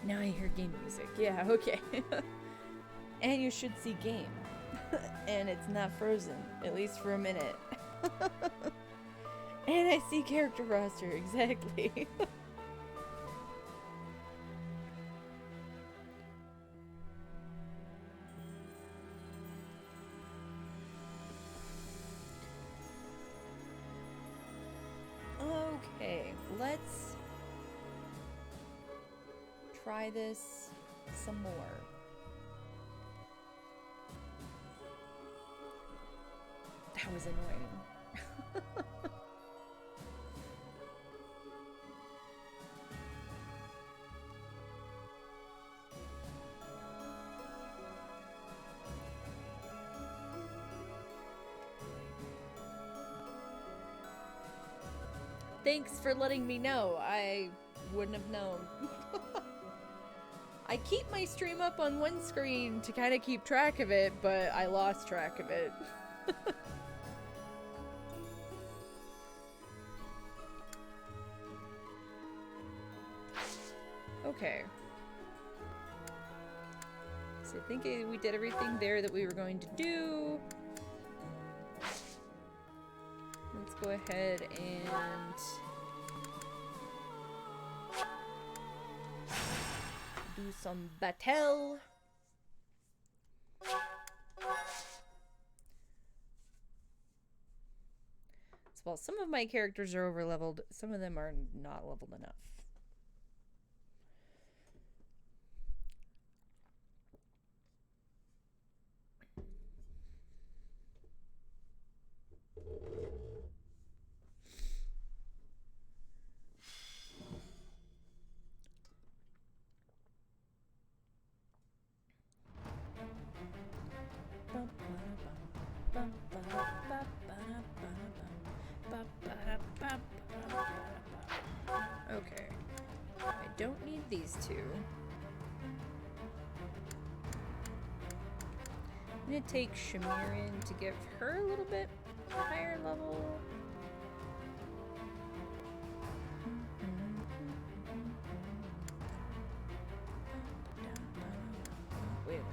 Now I hear game music. Yeah, okay. And you should see game. And it's not frozen, at least for a minute. And I see character roster, exactly. Okay, let's try this some more. That was annoying. Thanks for letting me know. I wouldn't have known. I keep my stream up on one screen to kind of keep track of it, but I lost track of it. Okay. So I think we did everything there that we were going to do. Let's go ahead and do some battle. So while some of my characters are over leveled, some of them are not leveled enough. Okay. I don't need these two. I'm gonna take Shamir in to give her a little bit higher level. Wait a minute.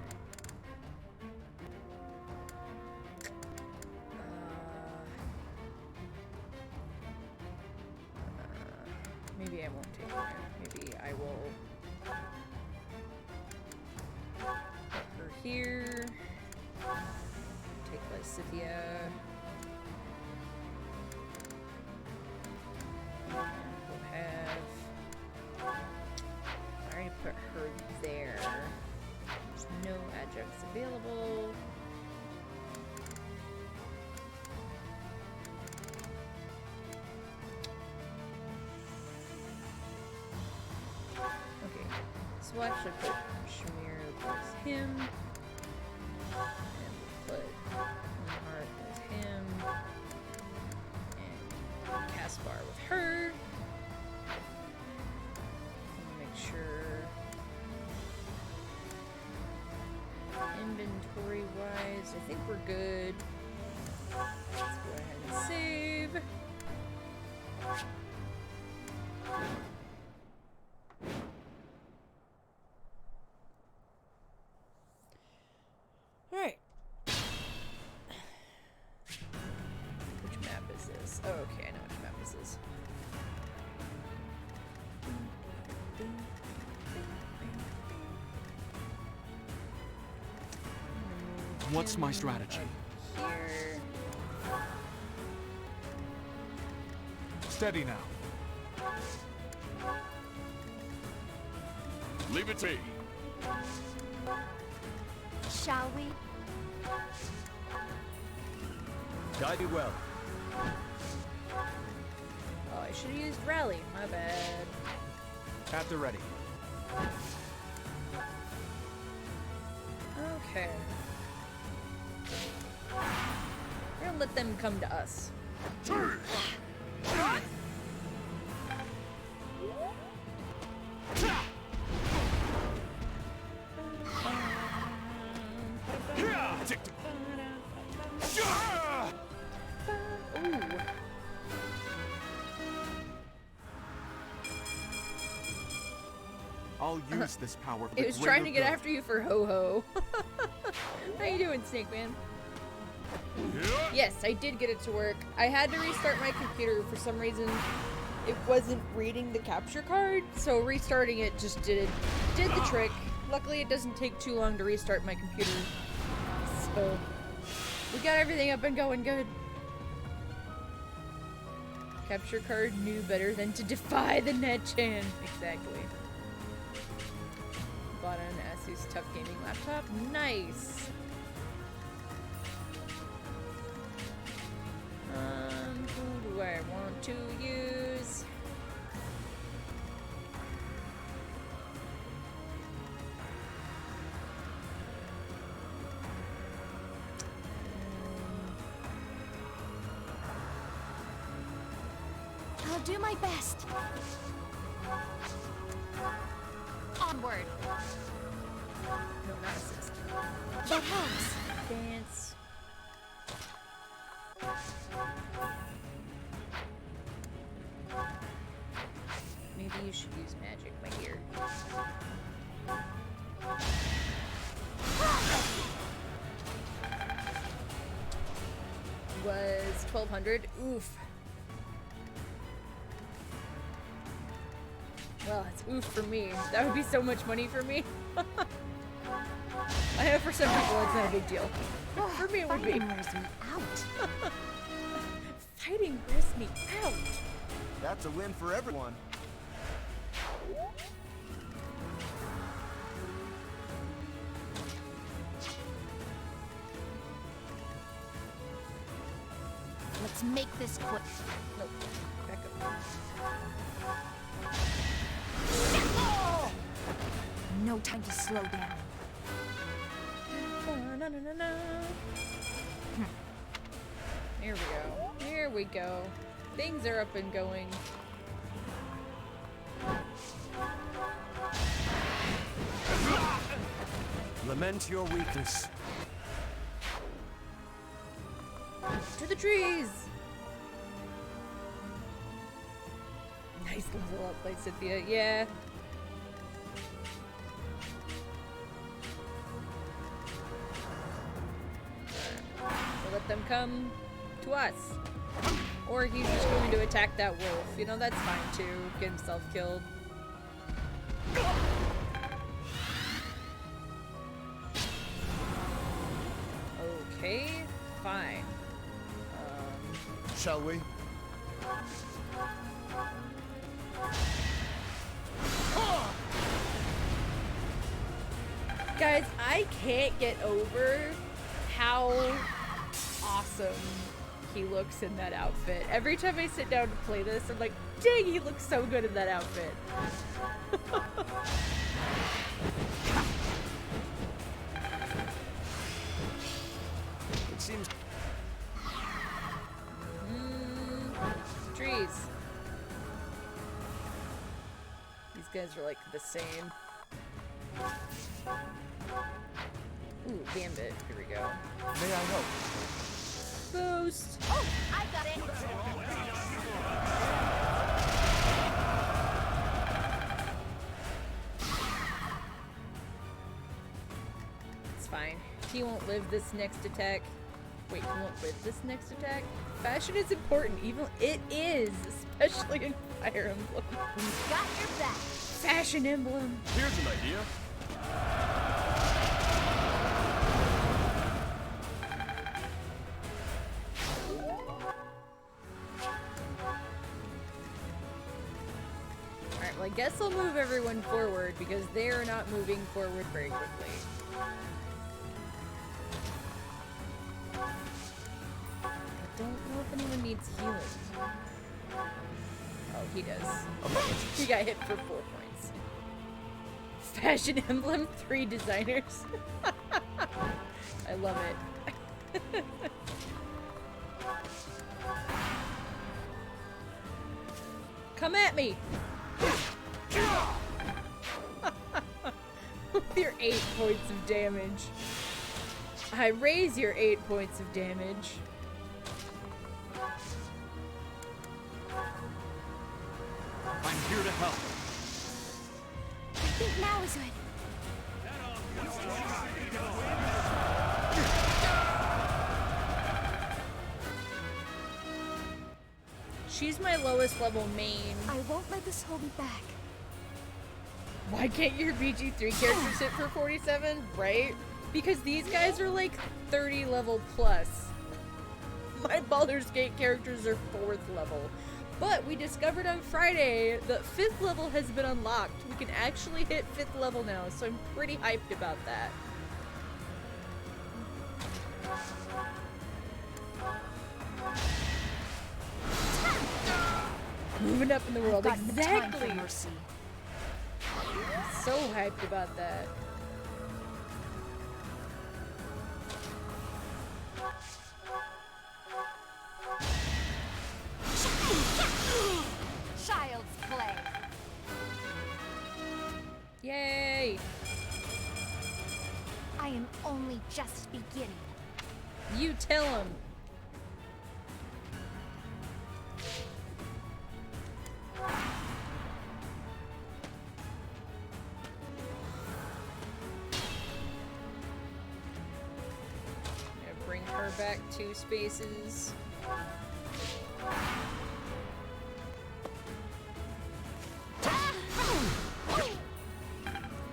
Maybe I won't take her. Maybe I will put her here. Take Lysithia. We'll have... I already put her there. There's no adjuncts available. Okay, so we'll actually put Shamir with him. And we'll put Heart with him. And Caspar with her. Make sure inventory wise, I think we're good. Let's go ahead and save. Alright. Which map is this? Oh, okay, I know which map this is. What's my strategy? Here. Steady now. Leave it be. Shall we? Guide you well. Oh, I should have used rally. My bad. At the ready. Okay. We're gonna let them come to us. Ooh. I'll I'll use this power for the It was trying to greater get good. after you for ho-ho. How you doing, Snake Man? Yes, I did get it to work. I had to restart my computer for some reason. It wasn't reading the capture card, so restarting it just did the trick. Luckily, it doesn't take too long to restart my computer. So, we got everything up and going good. Capture card knew better than to defy the Netchan. Exactly. Bought an Asus Tough Gaming laptop. Nice. Who do I want to use? I'll do my best. Onward. No, not assist. That helps. Dance. Maybe you should use magic, my dear. Was 1200. Oof. Well, it's oof for me. That would be so much money for me. I know for some people it's not a big deal. But for me it would be. Fighting wears me out. Fighting wears me out. That's a win for everyone. Let's make this quick. Nope. Back up. No time to slow down. Na, na, na, na. Here we go. Here we go. Things are up and going. Lament your weakness. To the trees! Nice level up by Cynthia. Yeah. We'll let them come to us. Or he's just going to attack that wolf. You know, that's fine too. Get himself killed. Okay, fine. Shall we? Guys, I can't get over how awesome he looks in that outfit. Every time I sit down to play this, I'm like, dang, he looks so good in that outfit. It seems Trees. These guys are like the same. Ooh, Gambit. Here we go. may I help? Boost. Oh, I got it. It's fine. He won't live this next attack. Wait, he won't live this next attack? Fashion is important. Even it is, especially in Fire Emblem. We've got your back. Fashion Emblem. Here's an idea. Alright, well I guess I'll move everyone forward because they're not moving forward very quickly. I don't know if anyone needs healing. Oh, he does. He got hit for 4 points. Fashion Emblem, 3 designers. I love it. Come at me! With your 8 points of damage. I raise your 8 points of damage. I'm here to help. I think Now is good. She's my lowest level main. I won't let this hold me back. Why can't your BG3 characters hit for 47, right? Because these guys are like 30 level plus. My Baldur's Gate characters are 4th level. But we discovered on Friday that 5th level has been unlocked. We can actually hit 5th level now, so I'm pretty hyped about that. Moving up in the world, Got no time exactly. for mercy. So hyped about that. Child's play. Yay! I am only just beginning. You tell him. Bring her back 2 spaces.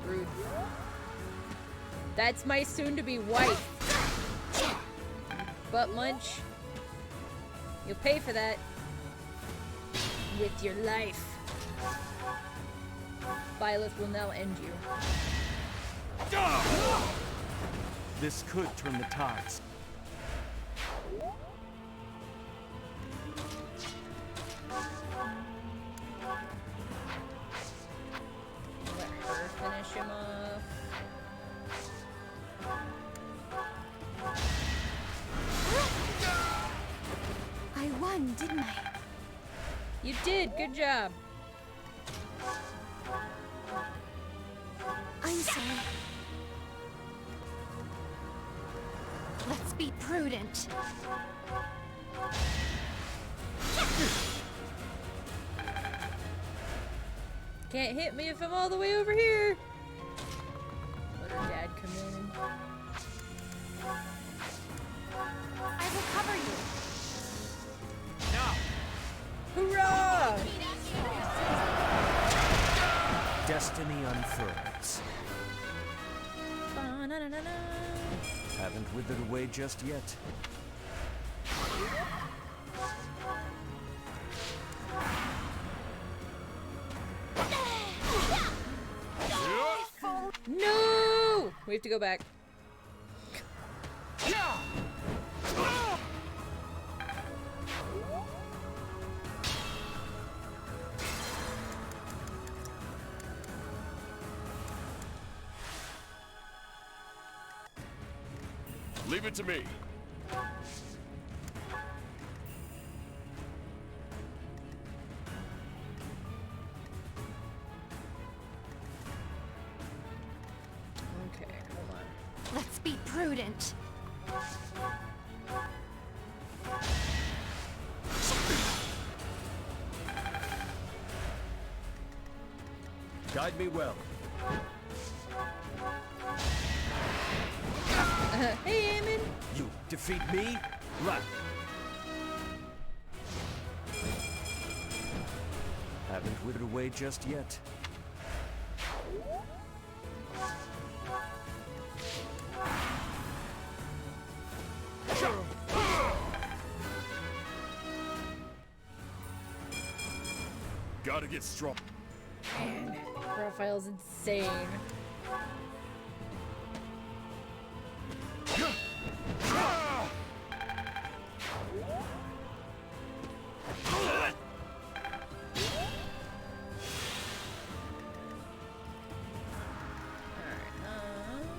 Rude. That's my soon-to-be wife. Butt munch. You'll pay for that. With your life. Byleth will now end you. This could turn the tides. Let her finish him off. I won, didn't I? You did, good job. I'm sorry. Let's be prudent. Can't hit me if I'm all the way over here. Let her dad come in. I will cover you. Now! Hoorah! Destiny unfurls. Ba-na-na-na-na. Haven't withered away just yet. No! We have to go back. Leave it to me. Okay, hold on. Let's be prudent. Guide me well. Hey, Eamon! You defeat me? Right. Haven't withered away just yet. Gotta get strong. Man, Raphael's insane.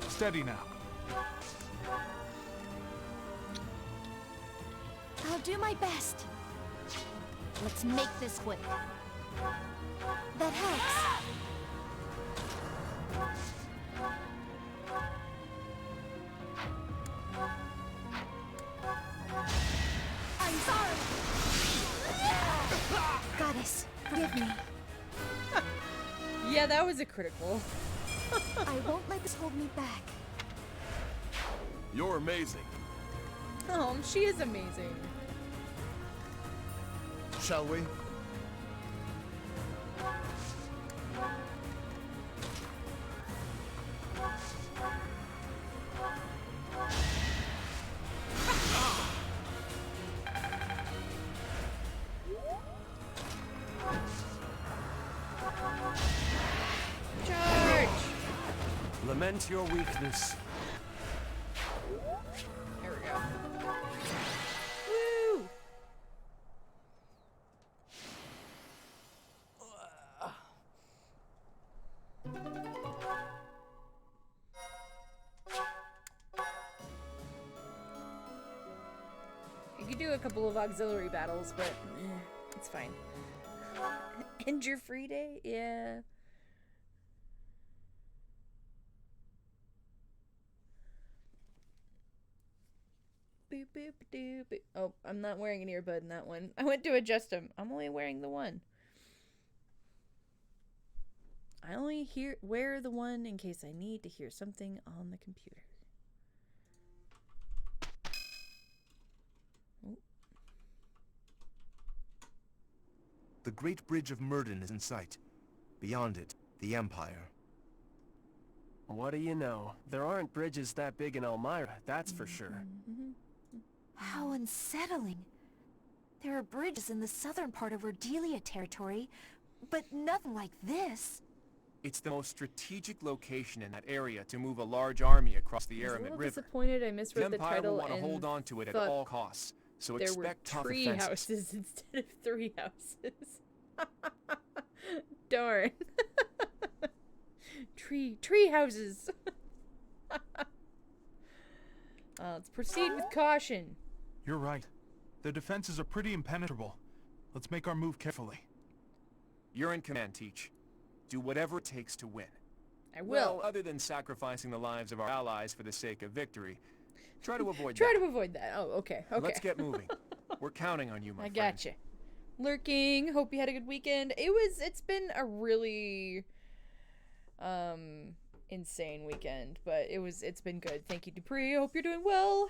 Steady now. I'll do my best. Let's make this quick. That helps. I'm sorry. Goddess, forgive me. Yeah, that was a critical. I won't let this hold me back. You're amazing. Oh, she is amazing. Shall we? Charge! Lament your weakness. There we go. Woo! You could do a couple of auxiliary battles, but it's fine. End your free day? Yeah. Boop, boop, doop, boop. Oh, I'm not wearing an earbud in that one. I went to adjust them. I'm only wearing the one. I only wear the one in case I need to hear something on the computer. Oh. The Great Bridge of Murden is in sight. Beyond it, the Empire. What do you know? There aren't bridges that big in Elmira, that's for sure. How unsettling. There are bridges in the southern part of Ordelia territory, but nothing like this. It's the most strategic location in that area to move a large army across the I was a Aramid little River. disappointed I The misread the Empire will title want to and hold on to it at thought all costs, so there were expect tough tree offenses. houses instead of 3 houses. Darn. Tree houses. Let's proceed with caution. You're right. Their defenses are pretty impenetrable. Let's make our move carefully. You're in command, Teach. Do whatever it takes to win. I will. Well, other than sacrificing the lives of our allies for the sake of victory, try to avoid Try that. to avoid that. Oh, okay. Okay. Let's get moving. We're counting on you, my I friend. gotcha. Lurking. Hope you had a good weekend. It's been a really insane weekend, but it's been good. Thank you, Dupree. Hope you're doing well.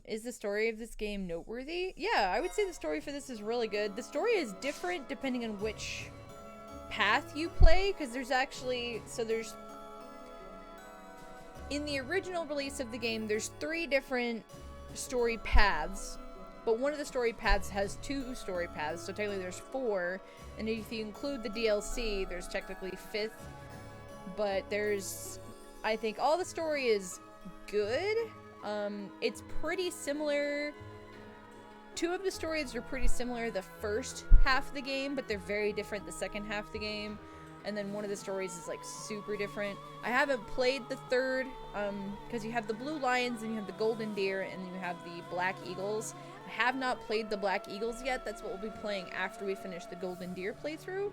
Is the story of this game noteworthy? Yeah, I would say the story for this is really good. The story is different depending on which path you play, because there's in the original release of the game, there's 3 different story paths, but one of the story paths has 2 story paths, so technically there's 4, and if you include the DLC, there's technically 5th, but I think all the story is good. It's pretty similar. 2 of the stories are pretty similar the first half of the game, but they're very different the second half of the game. And then one of the stories is like super different. I haven't played the third, because you have the blue lions and you have the golden deer and you have the black eagles. I have not played the black eagles yet. That's what we'll be playing after we finish the golden deer playthrough.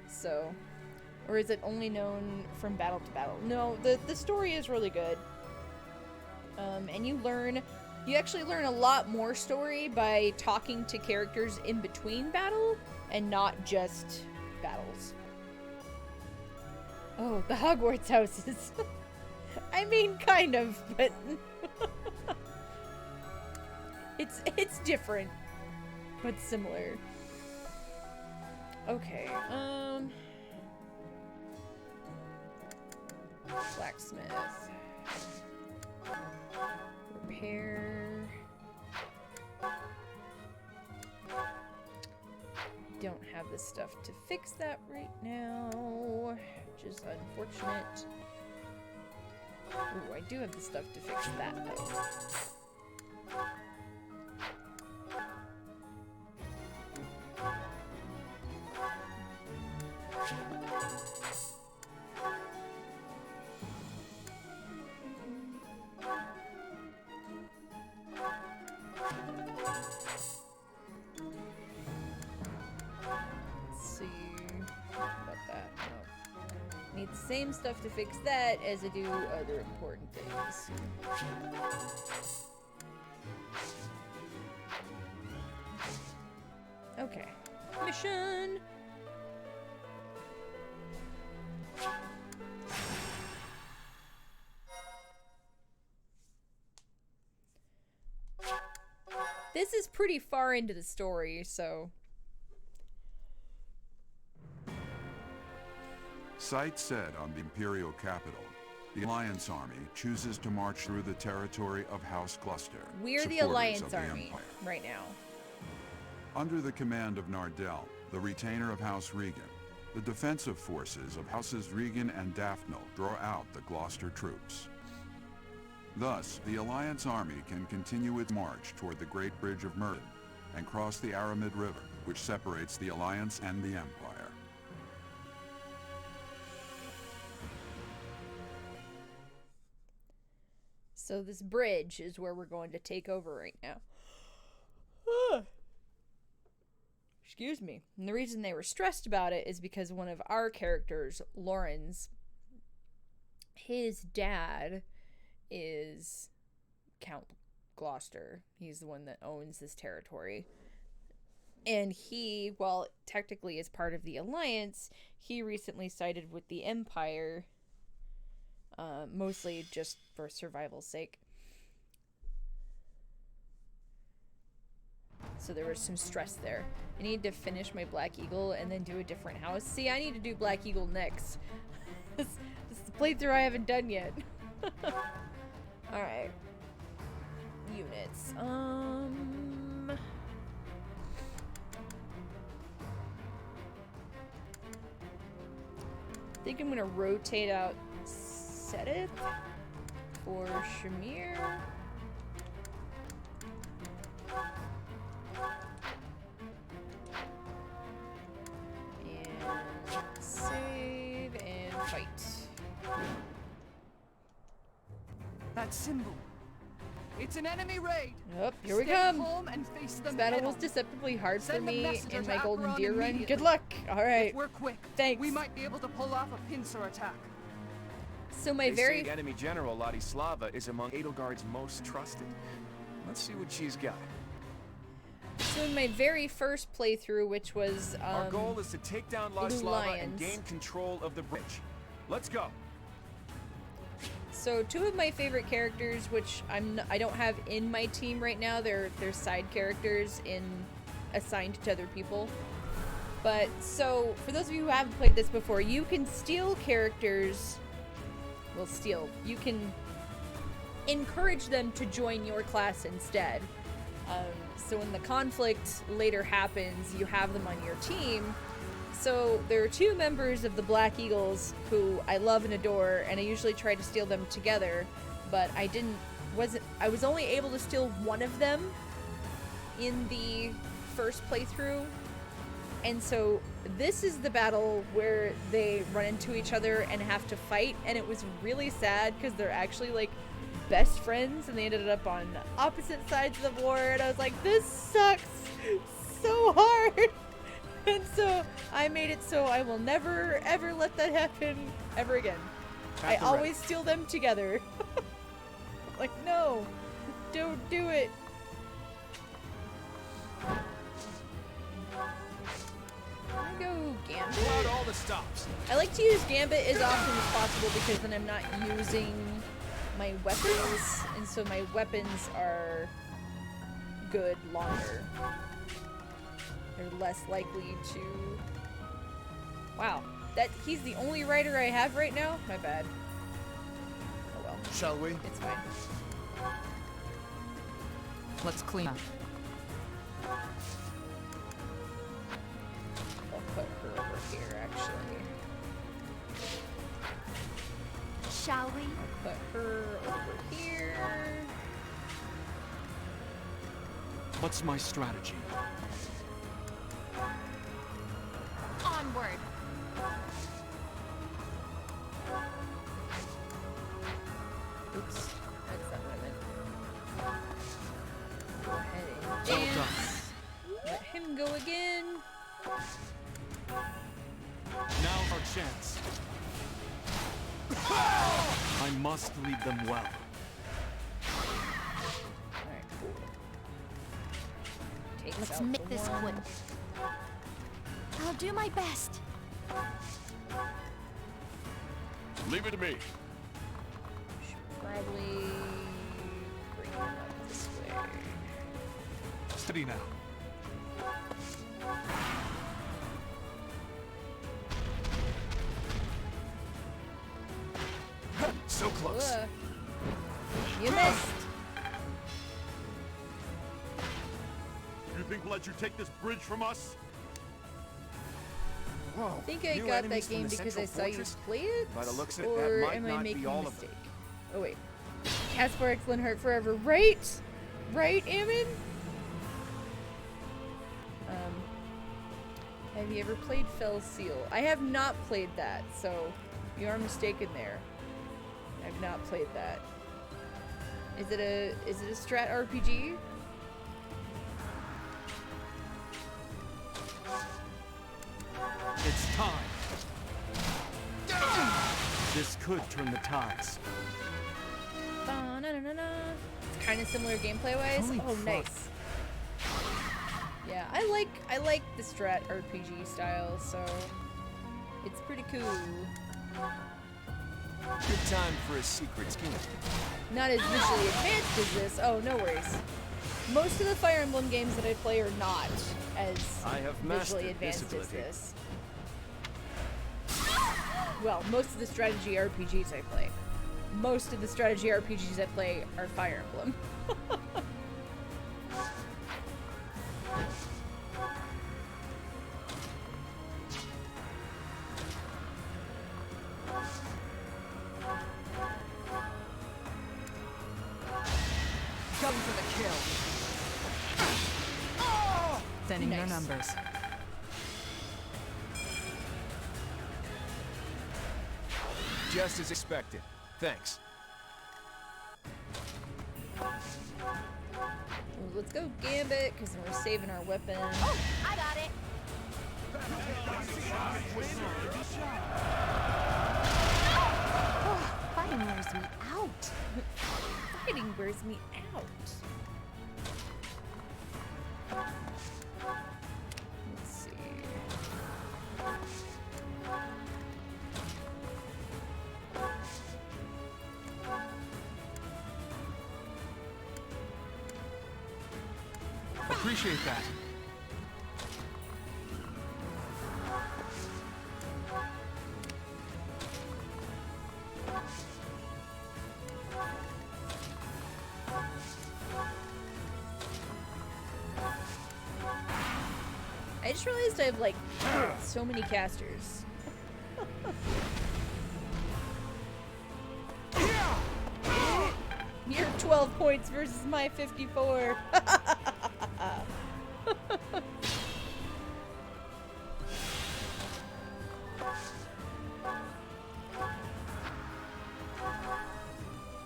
So, or is it only known from battle to battle? No, the story is really good. And you actually learn a lot more story by talking to characters in between battle and not just battles. Oh, the Hogwarts houses. I mean, kind of, but it's different, but similar. Okay, blacksmith. Repair. Don't have the stuff to fix that right now, which is unfortunate. Ooh, I do have the stuff to fix that though. Need the same stuff to fix that as I do other important things. Okay. Mission! this is pretty far into the story, so... Sight said on the Imperial capital, the Alliance Army chooses to march through the territory of House Gloucester. We're the supporters Alliance of the Army Empire. right now. Under the command of Nardell, the retainer of House Regan, the defensive forces of Houses Regan and Daphne draw out the Gloucester troops. Thus, the Alliance Army can continue its march toward the Great Bridge of Murden and cross the Aramid River, which separates the Alliance and the Empire. So this bridge is where we're going to take over right now. Excuse me. And the reason they were stressed about it is because one of our characters, Lauren's, his dad is Count Gloucester. He's the one that owns this territory. And he, well, technically is part of the Alliance, he recently sided with the Empire, mostly just for survival's sake. So there was some stress there. I need to finish my Black Eagle and then do a different house. See, I need to do Black Eagle next. This is the playthrough I haven't done yet. Alright. Units. I think I'm gonna rotate out Sedith for Shamir. And save and fight. That symbol. It's an enemy raid. Yep, here we Stay come. calm and face them This battle head was on. deceptively hard for Send the me messenger in to my Golden Acheron Deer run. immediately. Good luck. Alright. If we're quick, Thanks. we might be able to pull off a pincer attack. So my They very say enemy general Ladislava is among Edelgard's most trusted. Let's see what she's got. So in my very first playthrough, which was Our goal is to take down Blue Ladislava and Lions. gain control of the bridge. Let's go. So two of my favorite characters, which I don't have in my team right now, they're side characters assigned to other people. But so for those of you who haven't played this before, you can steal characters. Well, steal. You can encourage them to join your class instead. So when the conflict later happens, you have them on your team. So there are two members of the Black Eagles who I love and adore, and I usually try to steal them together, but I was only able to steal one of them in the first playthrough. And so this is the battle where they run into each other and have to fight, and it was really sad because they're actually like best friends and they ended up on opposite sides of the board. I was like, this sucks so hard. And so I made it so I will never ever let that happen ever again. I always steal them together. Like, no, don't do it. I go Gambit. Pull out all the stops. I like to use Gambit as often as possible because then I'm not using my weapons, and so my weapons are good longer. They're less likely to... Wow, he's the only writer I have right now? My bad. Oh well. Shall we? It's fine. Let's clean up. I'll put her over here, actually. Shall we? I'll put her over here. What's my strategy? Onward. Oops, that's not what I meant. Go ahead and Well done. dance. Let him go again. Now our chance. I must lead them well. Alright, cool. Takes Let's out make the this one. quick. I'll do my best. Leave it to me. Should probably bring him up this way. Steady now. So close. Ugh. You missed. You think we'll let you take this bridge from us? Whoa. I think I new got enemies that from game the because I central saw fortress? you play it, By the looks of it, or that might am I not making be a all of mistake? Oh wait, Caspar Excellent Heart Forever, right? Right, Ammon? Have you ever played Fell Seal? I have not played that, so you are mistaken there. I've not played that. Is it a strat RPG? It's time. This could turn the tides. It's kind of similar gameplay-wise. Holy Oh, fuck. nice. Yeah, I like the strat RPG style, so it's pretty cool. Good time for a secret skin. Not as visually advanced as this. Oh, no worries. Most of the Fire Emblem games that I play are not as I have visually mastered this advanced as ability. this. Well, most of the strategy RPGs I play. Most of the strategy RPGs I play are Fire Emblem. Going for the kill. Sending your Nice. numbers. Just as expected. Thanks. Let's go Gambit, because we're saving our weapon. Oh, I got it. Oh, fighting wears me out. Fighting wears me out. Let's see. Appreciate that. I just realized I have like so many casters. Your 12 points versus my 54.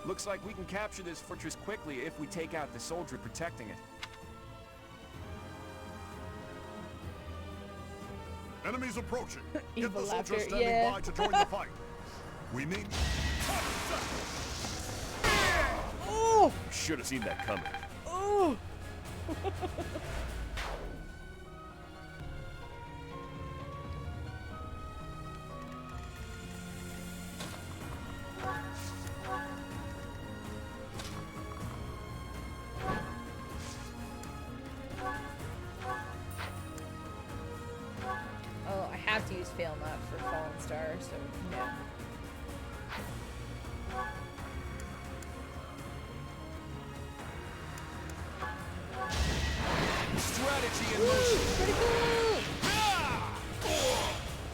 Looks like we can capture this fortress quickly if we take out the soldier protecting it. Enemies approaching. Get Evil the soldiers laughter, standing yeah. by to join the fight. We need... Oh! Should have seen that coming. Oh! Oh, I have to use Fail Not for Fallen Star, so no. Strategy in Woo! motion. Pretty cool!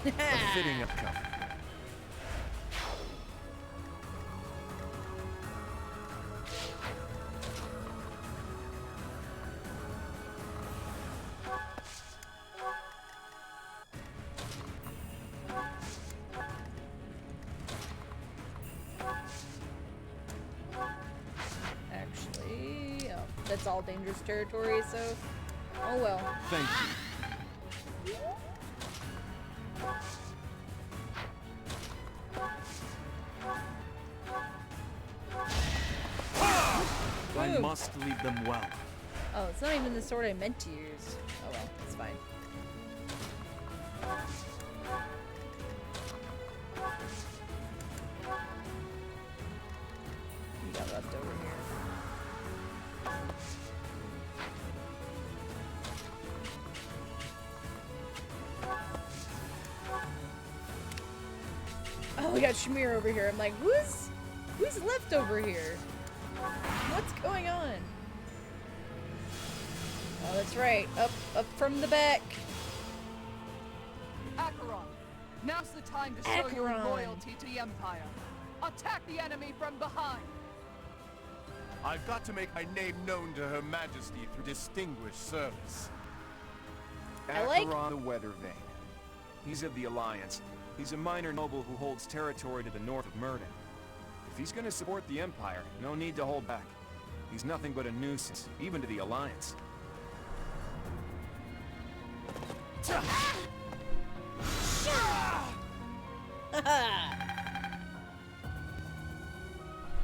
A fitting outcome. Actually, oh, that's all dangerous territory, so oh well. Thank you. I Boom. must lead them well. Oh, it's not even the sword I meant to use. Oh well, it's fine. We got left over here. we got Shamir over here. I'm like, who's left over here? What's going on? Oh, that's right. Up from the back. Acheron, now's the time to show your Acheron. loyalty to the Empire. Attack the enemy from behind. I've got to make my name known to Her Majesty through distinguished service. I like- Acheron the Weather Vane. He's of the Alliance. He's a minor noble who holds territory to the north of Murden. If he's gonna support the Empire, no need to hold back. He's nothing but a nuisance, even to the Alliance.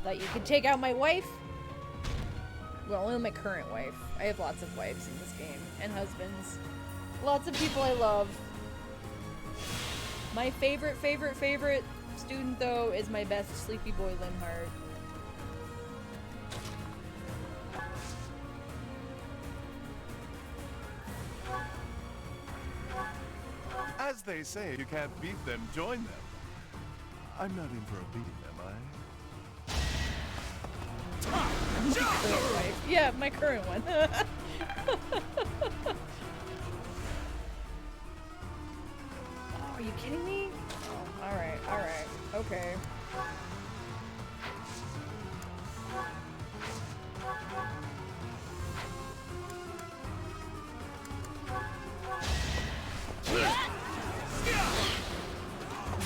Thought you could take out my wife? Well, only my current wife. I have lots of wives in this game. And husbands. Lots of people I love. My favorite student, though, is my best sleepy boy, Linhardt. As they say, you can't beat them, join them. I'm not in for a beating, am I? Current wife. Yeah, my current one. Oh, are you kidding me? Oh, alright, okay.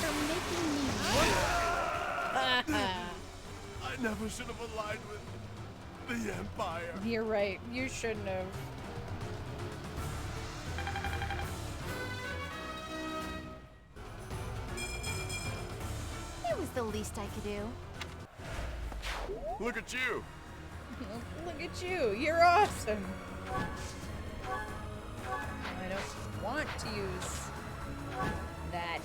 You're making me I never should have aligned with the Empire. You're right. You shouldn't have. It was the least I could do. Look at you. Look at you. You're awesome. I don't want to use that.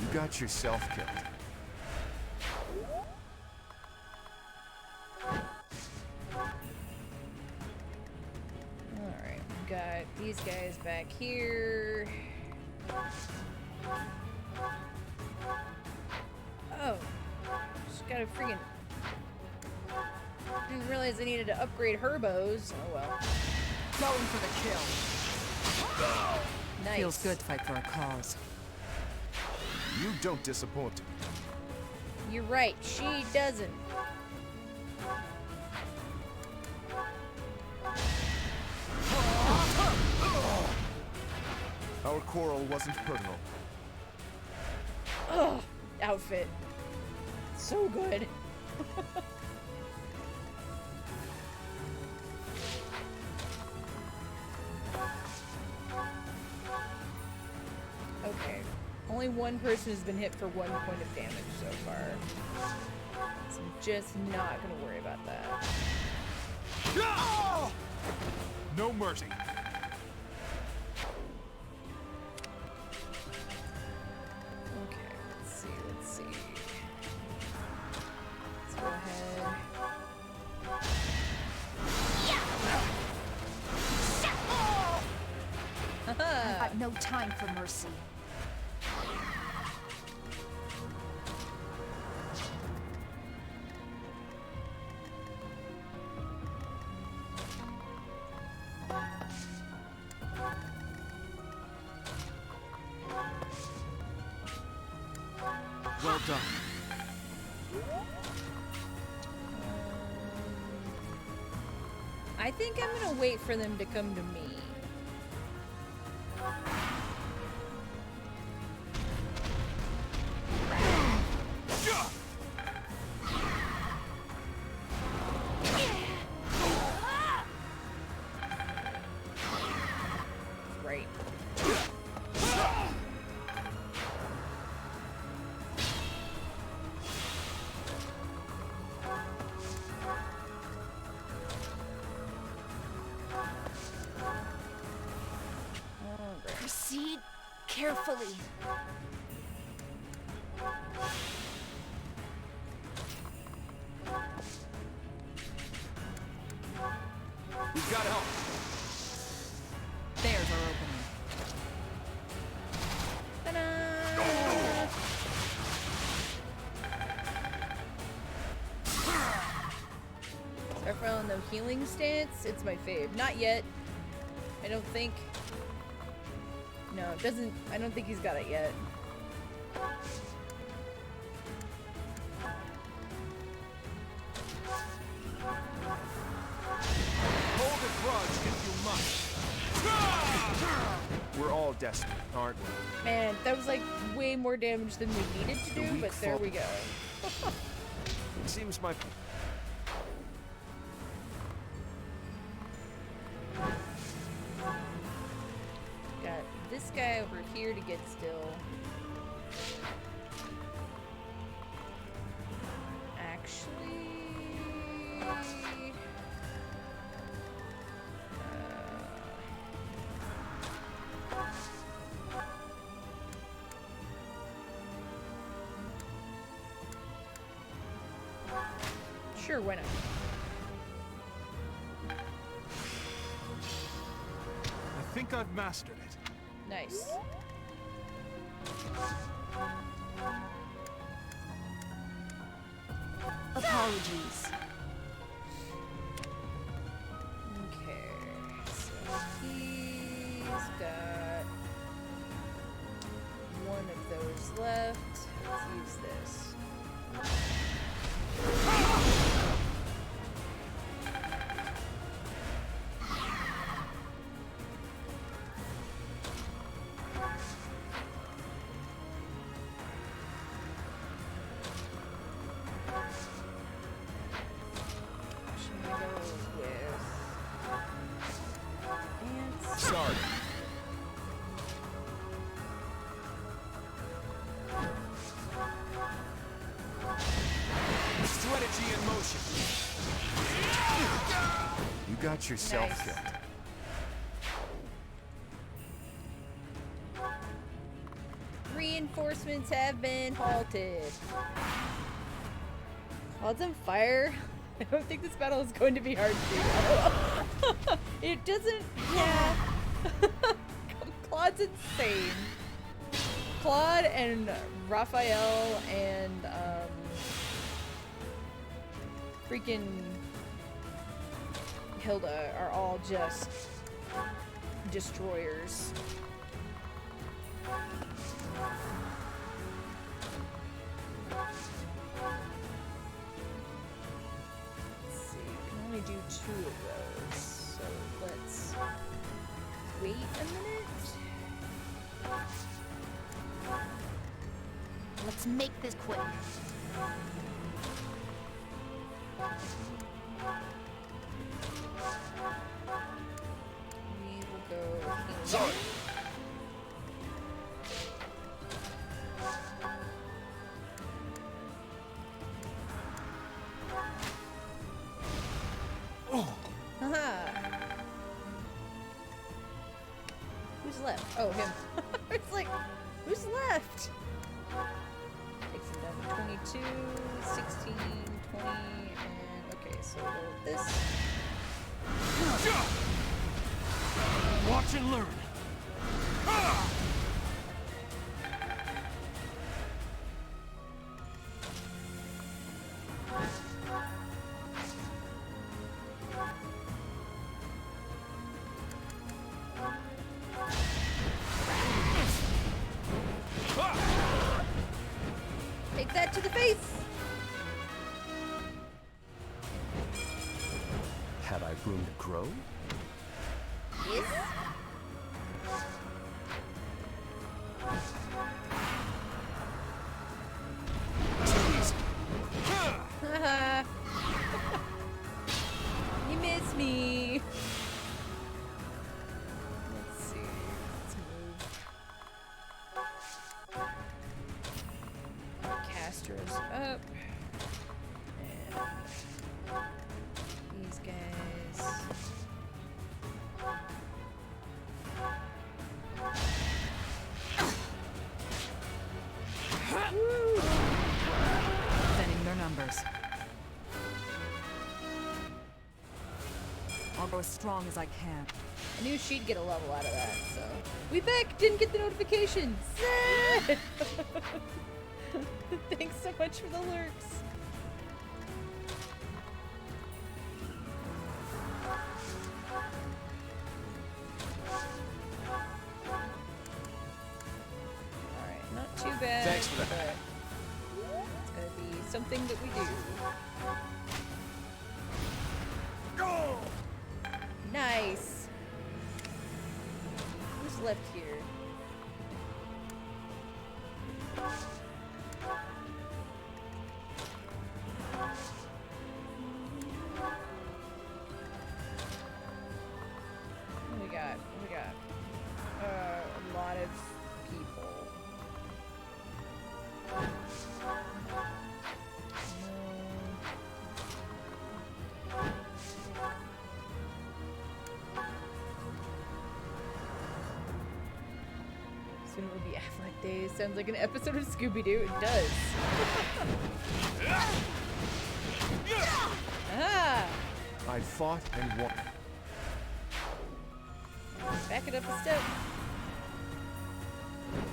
You got yourself killed. Alright, we've got these guys back here. Oh. Just gotta freaking... Didn't realize I needed to upgrade her bows. Oh well. Going for the kill. Nice. Feels good to fight for a cause. You don't disappoint. You're right, she doesn't. Our quarrel wasn't personal. Ugh, outfit. So good. Okay. Only one person has been hit for 1 point of damage so far. So I'm just not gonna worry about that. No mercy. Okay, let's see. Let's go ahead. I've got no time for mercy. Well done. I think I'm gonna wait for them to come to me. Right. Proceed carefully. We've got help. There's our opening. healing stance, it's my fave. Not yet. I don't think. No, it doesn't. I don't think he's got it yet. Hold a grudge if you must. We're all desperate, aren't we? Man, that was like way more damage than we needed to do, but there we go. It seems my... Got this guy over here to get still. Actually... Sure, why not? I think I've mastered it. Nice. Apologies. Okay, so he's got one of those left. Let's use this. Should we go with ants? Sorry. Strategy in motion. You got yourself Nice. killed. Reinforcements have been halted. Clouds on fire. I don't think this battle is going to be hard to do. It doesn't. Yeah. Claude's insane. Claude and Raphael and freaking Hilda are all just destroyers. Let's see, we can only do 2 of those, so let's wait a minute. Let's make this quick. We will go healing. Sorry. Haha. Who's left? Oh, him. It's like, who's left? Takes him down to 22, 16, 20, and okay, so we'll go with this. Watch and learn. Take that to the face! Had I room to grow? Yes. Haha. You missed me. Let's see. Let's move. Castro's up. And these guys. Thinning their numbers. I'll go as strong as I can. I knew she'd get a level out of that, so. We back! Didn't get the notifications! Thanks so much for the lurks. too bad. Thanks for that. But it's gonna be something that we do. Nice. Who's left here? What we got? What we got? A lot of people. Soon it will be Affleck Days. Sounds like an episode of Scooby-Doo. It does. Ah! I fought and won. Back it up a step.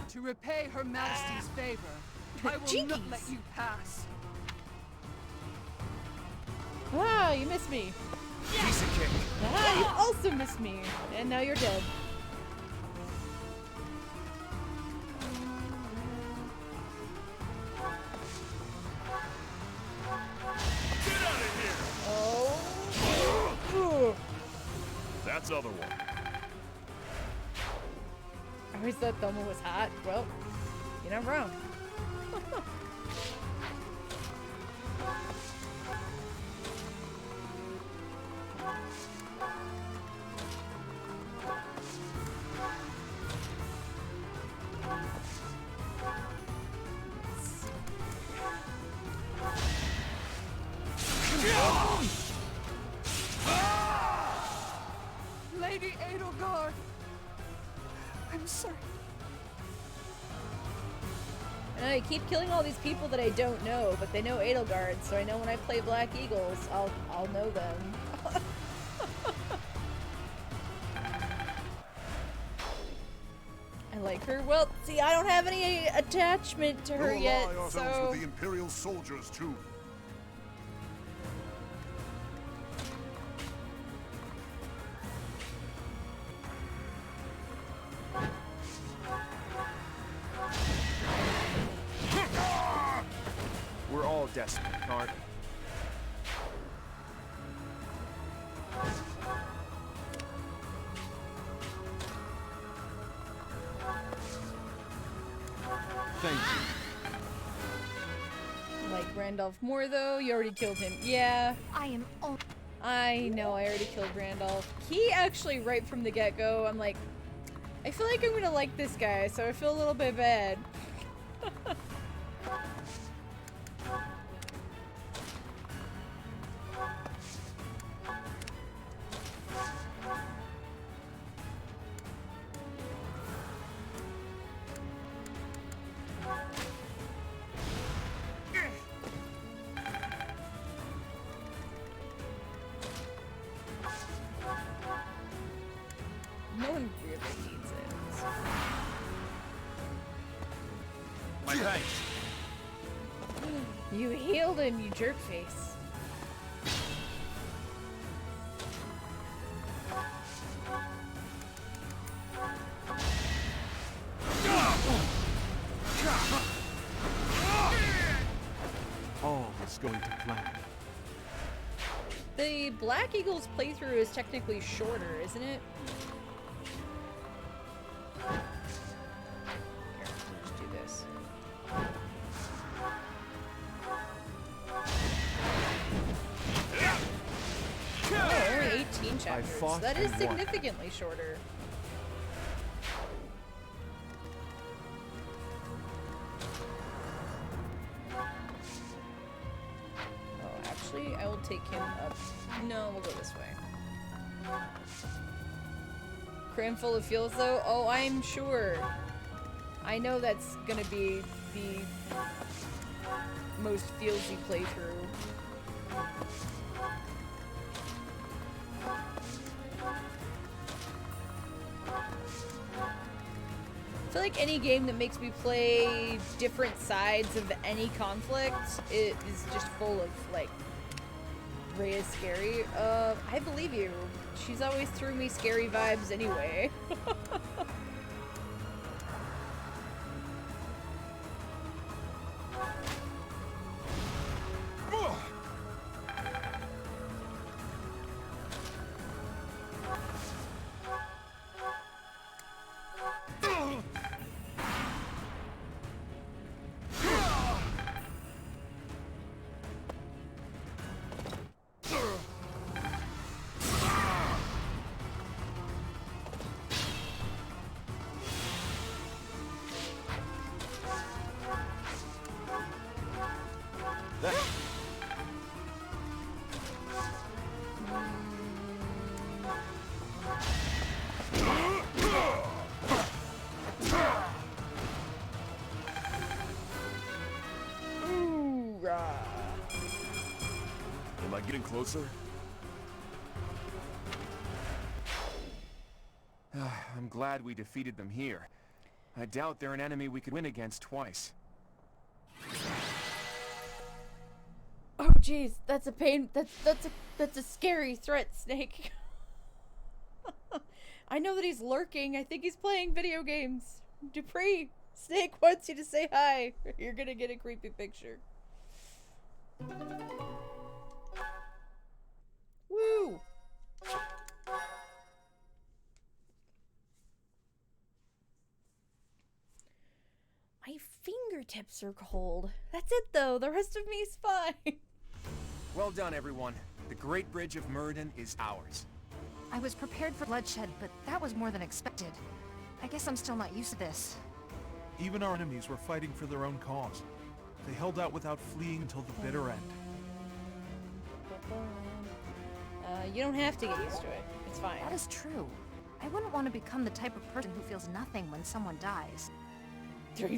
To repay Her Majesty's favor, I will not let you pass. Ah, you missed me. Piece of cake. Ah, you also missed me. And now you're dead. Oh. That's other one. I always thought Thelma was hot. Well, you're not wrong. Lady Edelgard, I'm sorry. And I keep killing all these people that I don't know, but they know Edelgard, so I know when I play Black Eagles, I'll know them. I like her. Well, see, I don't have any attachment to her yet, so with the Imperial soldiers too. We're all desperate, aren't we? Thank you. like Randolph more though. You already killed him. Yeah. I am only... I know, I already killed Randolph. He actually, right from the get-go, I'm like, I feel like I'm gonna like this guy, so I feel a little bit bad. No one really needs it. My thanks. You healed him, you jerk face. All is going to plan. The Black Eagles playthrough is technically shorter, isn't it? Here, let's do this. Oh, only 18 chapters. fought That is and won. significantly shorter. Oh, actually, I will take him up. No, we'll go this way. Cram full of feels, though? Oh, I'm sure. I know that's gonna be the most feelsy playthrough. I feel like any game that makes me play different sides of any conflict is just full of, like, Rhea is scary. I believe you. She's always threw me scary vibes anyway. getting closer? I'm glad we defeated them here. I doubt they're an enemy we could win against twice. Oh jeez, that's a pain. That's a scary threat, Snake. I know that he's lurking. I think he's playing video games. Dupree, Snake wants you to say hi. You're gonna get a creepy picture. Woo! My fingertips are cold. That's it though. The rest of me's fine. Well done, everyone. The Great Bridge of Murden is ours. I was prepared for bloodshed, but that was more than expected. I guess I'm still not used to this. Even our enemies were fighting for their own cause. They held out without fleeing until the bitter end. You don't have to get used to it. It's fine. That is true. I wouldn't want to become the type of person who feels nothing when someone dies.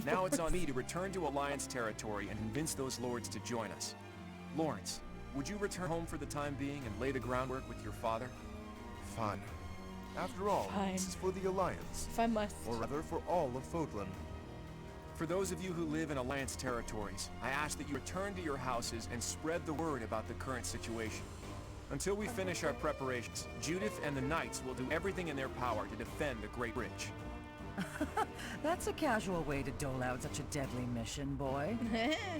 Now it's on me to return to Alliance territory and convince those lords to join us. Lawrence, would you return home for the time being and lay the groundwork with your father? Fine. After all, Fine. this is for the Alliance. If I must. Or rather, for all of Fodlan. For those of you who live in Alliance territories, I ask that you return to your houses and spread the word about the current situation. Until we finish our preparations, Judith and the Knights will do everything in their power to defend the Great Bridge. That's a casual way to dole out such a deadly mission, boy.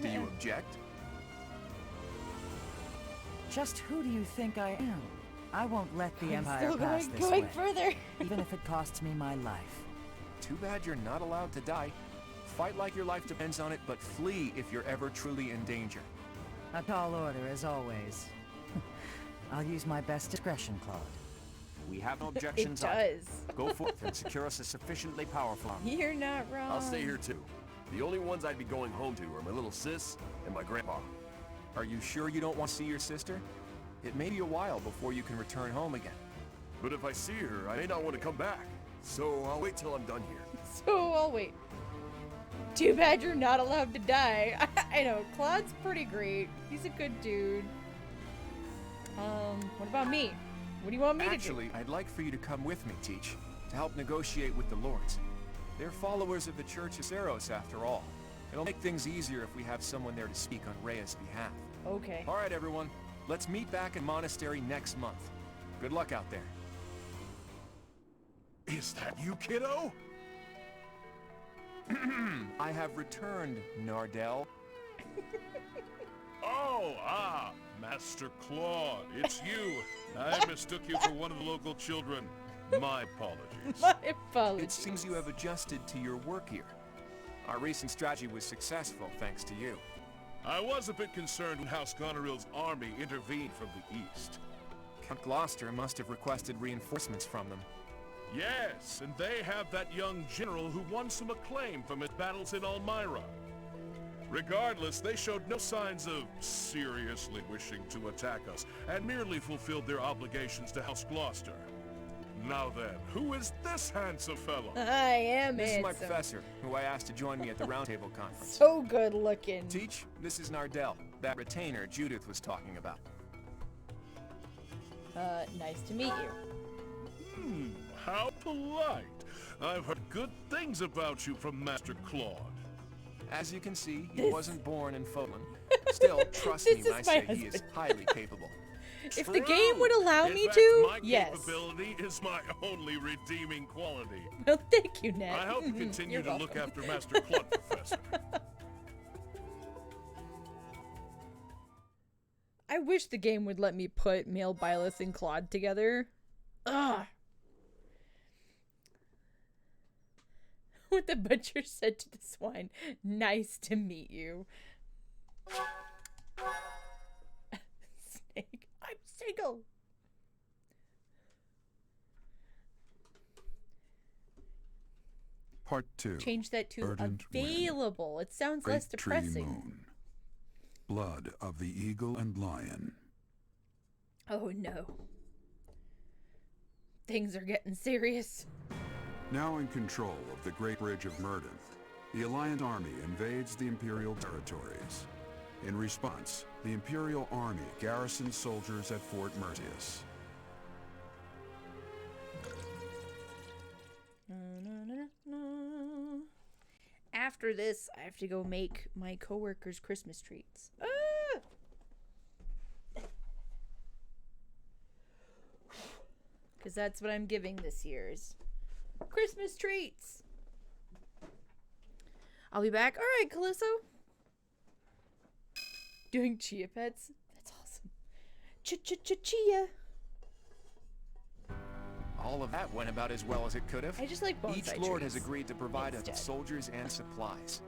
Do you object? Just who do you think I am? I won't let the Empire Still pass this going way, further. even if it costs me my life. Too bad you're not allowed to die. Fight like your life depends on it, but flee if you're ever truly in danger. A tall order, as always. I'll use my best discretion, Claude. We have no It objections. does. Go forth and secure us a sufficiently powerful army. You're not wrong. I'll stay here too. The only ones I'd be going home to are my little sis and my grandpa. Are you sure you don't want to see your sister? It may be a while before you can return home again. But if I see her, I may not want to come back. So I'll wait till I'm done here. So I'll wait. Too bad you're not allowed to die. I know, Claude's pretty great. He's a good dude. What about me? What do you want me Actually, I'd like for you to come with me, Teach, to help negotiate with the lords. They're followers of the Church of Seros, after all. It'll make things easier if we have someone there to speak on Rhea's behalf. to do? Okay. All right, everyone. Let's meet back in Monastery next month. Good luck out there. Is that you, kiddo? I have returned, Nardell. Oh, Master Claude, it's you. I mistook you for one of the local children. My apologies. My apologies. It seems you have adjusted to your work here. Our recent strategy was successful thanks to you. I was a bit concerned when House Goneril's army intervened from the east. Count Gloucester must have requested reinforcements from them. Yes, and they have that young general who won some acclaim from his battles in Elmira. Regardless, they showed no signs of seriously wishing to attack us, and merely fulfilled their obligations to House Gloucester. Now then, who is this handsome fellow? I am This is handsome. my professor, who I asked to join me at the Roundtable Conference. So good looking. Teach, this is Nardell, that retainer Judith was talking about. Nice to meet you. How polite. I've heard good things about you from Master Claude. As you can see, he wasn't born in Fodlan. Still, trust me when I say he is highly capable. If the game would allow In me fact, to, my yes. capability is my only redeeming quality. Well, thank you, Ned. I hope you continue You're to look welcome. after Master Claude, Professor. I wish the game would let me put Male Byleth and Claude together. Ugh. What the butcher said to the swine. Nice to meet you. Snake. I'm single. Part 2. Change that to Verdant wind. available. It sounds Great less depressing. Tree moon. Blood of the eagle and lion. Oh no. Things are getting serious. Now in control of the Great Bridge of Murden, the Alliance army invades the Imperial territories. In response, the Imperial Army garrisoned soldiers at Fort Merceus. After this, I have to go make my coworkers Christmas treats. Because that's what I'm giving this year's Christmas treats. I'll be back. All right, Calypso. Doing chia pets? That's awesome. Chia. All of that went about as well as it could have. I just like bonsai Each lord trees has agreed to provide us with instead. soldiers and supplies.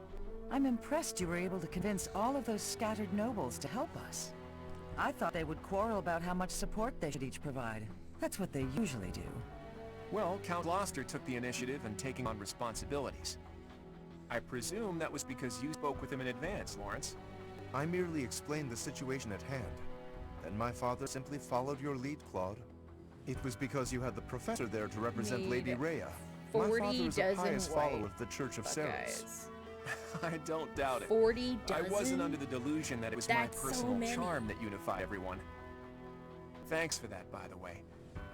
I'm impressed you were able to convince all of those scattered nobles to help us. I thought they would quarrel about how much support they should each provide. That's what they usually do. Well, Count Gloucester took the initiative in taking on responsibilities. I presume that was because you spoke with him in advance, Lawrence. I merely explained the situation at hand. Then my father simply followed your lead, Claude. It was because you had the professor there to represent Made Lady Rhea. My 40 father is a dozen pious follower white of the Church of Ceres. Buckeyes. I don't doubt it. 40 dozen? I wasn't under the delusion that it was That's my so personal many. charm that unified everyone. Thanks for that, by the way.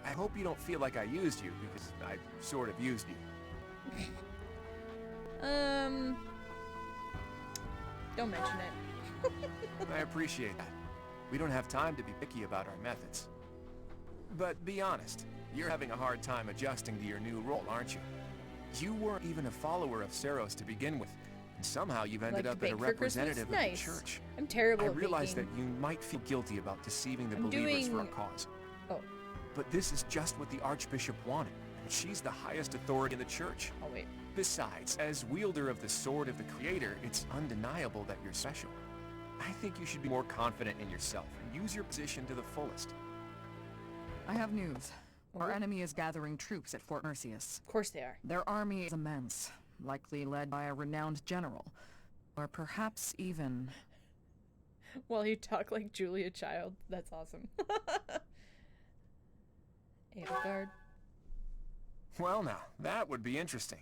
I hope you don't feel like I used you, because I sort of used you. Don't mention it. I appreciate that. We don't have time to be picky about our methods. But be honest, you're having a hard time adjusting to your new role, aren't you? You weren't even a follower of Ceros to begin with, and somehow you've ended Like up to as a bake for Christmas? representative of Nice. the church. I'm terrible I at realize baking. that you might feel guilty about deceiving the I'm believers for our doing- cause. Oh. But this is just what the Archbishop wanted, and she's the highest authority in the church. Oh, wait. Besides, as wielder of the Sword of the Creator, it's undeniable that you're special. I think you should be more confident in yourself and use your position to the fullest. I have news. Our enemy is gathering troops at Fort Merceus. Of course they are. Their army is immense, likely led by a renowned general. Or perhaps even... While you talk like Julia Child. That's awesome. Edelgard. Well now, that would be interesting.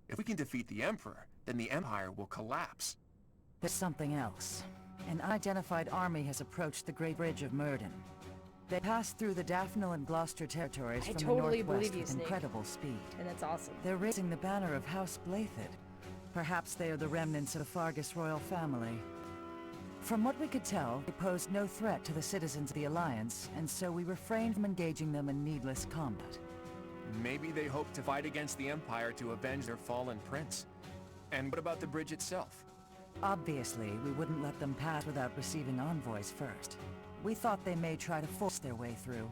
If we can defeat the Emperor, then the Empire will collapse. There's something else. An unidentified army has approached the Great Bridge of Murden. They passed through the Daphne and Gloucester territories I from totally the northwest believe you, with Snake. incredible speed. And that's awesome. They're raising the banner of House Blathid. Perhaps they are the remnants of the Fargus royal family. From what we could tell, they posed no threat to the citizens of the Alliance, and so we refrained from engaging them in needless combat. Maybe they hope to fight against the Empire to avenge their fallen prince. And what about the bridge itself? Obviously, we wouldn't let them pass without receiving envoys first. We thought they may try to force their way through.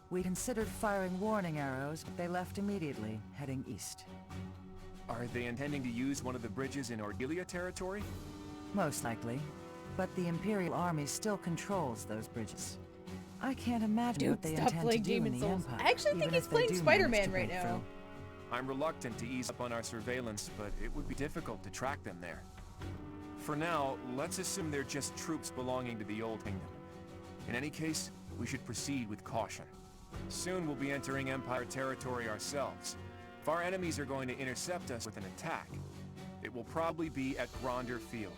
We considered firing warning arrows, but they left immediately, heading east. Are they intending to use one of the bridges in Ordelia territory? Most likely. But the Imperial Army still controls those bridges. I can't imagine Dude, what they stop intend to playing do in Demon's the Souls. Empire. I actually think even he's if they playing do Spider-Man manage to right break now. through. I'm reluctant to ease up on our surveillance, but it would be difficult to track them there. For now, let's assume they're just troops belonging to the Old Kingdom. In any case, we should proceed with caution. Soon we'll be entering Empire territory ourselves. If our enemies are going to intercept us with an attack, it will probably be at Gronder Field.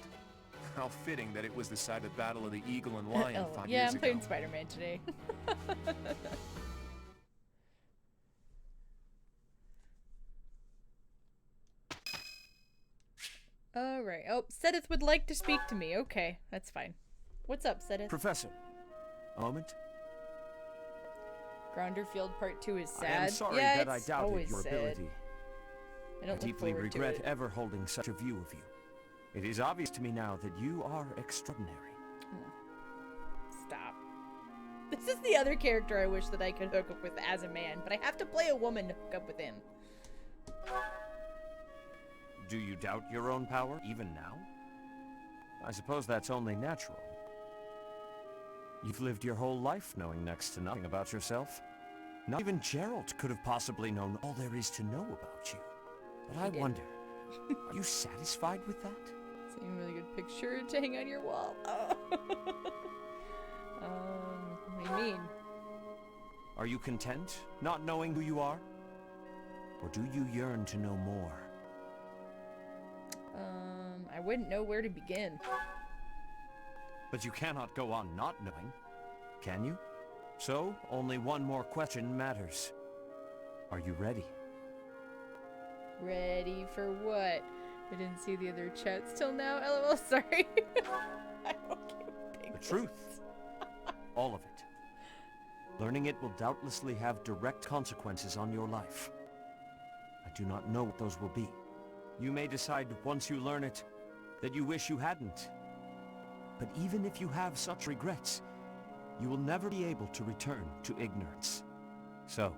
How fitting that it was the site of Battle of the Eagle and Lion 5 yeah, years I'm ago. playing Spider-Man today. Alright. Oh, Sedith would like to speak to me. Okay, that's fine. What's up, Sedith? Professor, a moment. Gronderfield Part 2 is sad. I am sorry yeah, that I it's doubted always your sad. ability. I I don't look deeply forward to regret it. ever holding such a view of you. It is obvious to me now that you are extraordinary. Stop. This is the other character I wish that I could hook up with as a man, but I have to play a woman to hook up with him. Do you doubt your own power, even now? I suppose that's only natural. You've lived your whole life knowing next to nothing about yourself. Not even Geralt could have possibly known all there is to know about you. But I wonder, are you satisfied with that? It's a really good picture to hang on your wall. Oh. What do you mean? Are you content, not knowing who you are? Or do you yearn to know more? I wouldn't know where to begin. But you cannot go on not knowing, can you? So, only one more question matters. Are you ready? Ready for what? I didn't see the other chats till now. LOL, sorry. I'm okay with being The truth. All of it. Learning it will doubtlessly have direct consequences on your life. I do not know what those will be. You may decide once you learn it that you wish you hadn't. But even if you have such regrets, you will never be able to return to ignorance. So,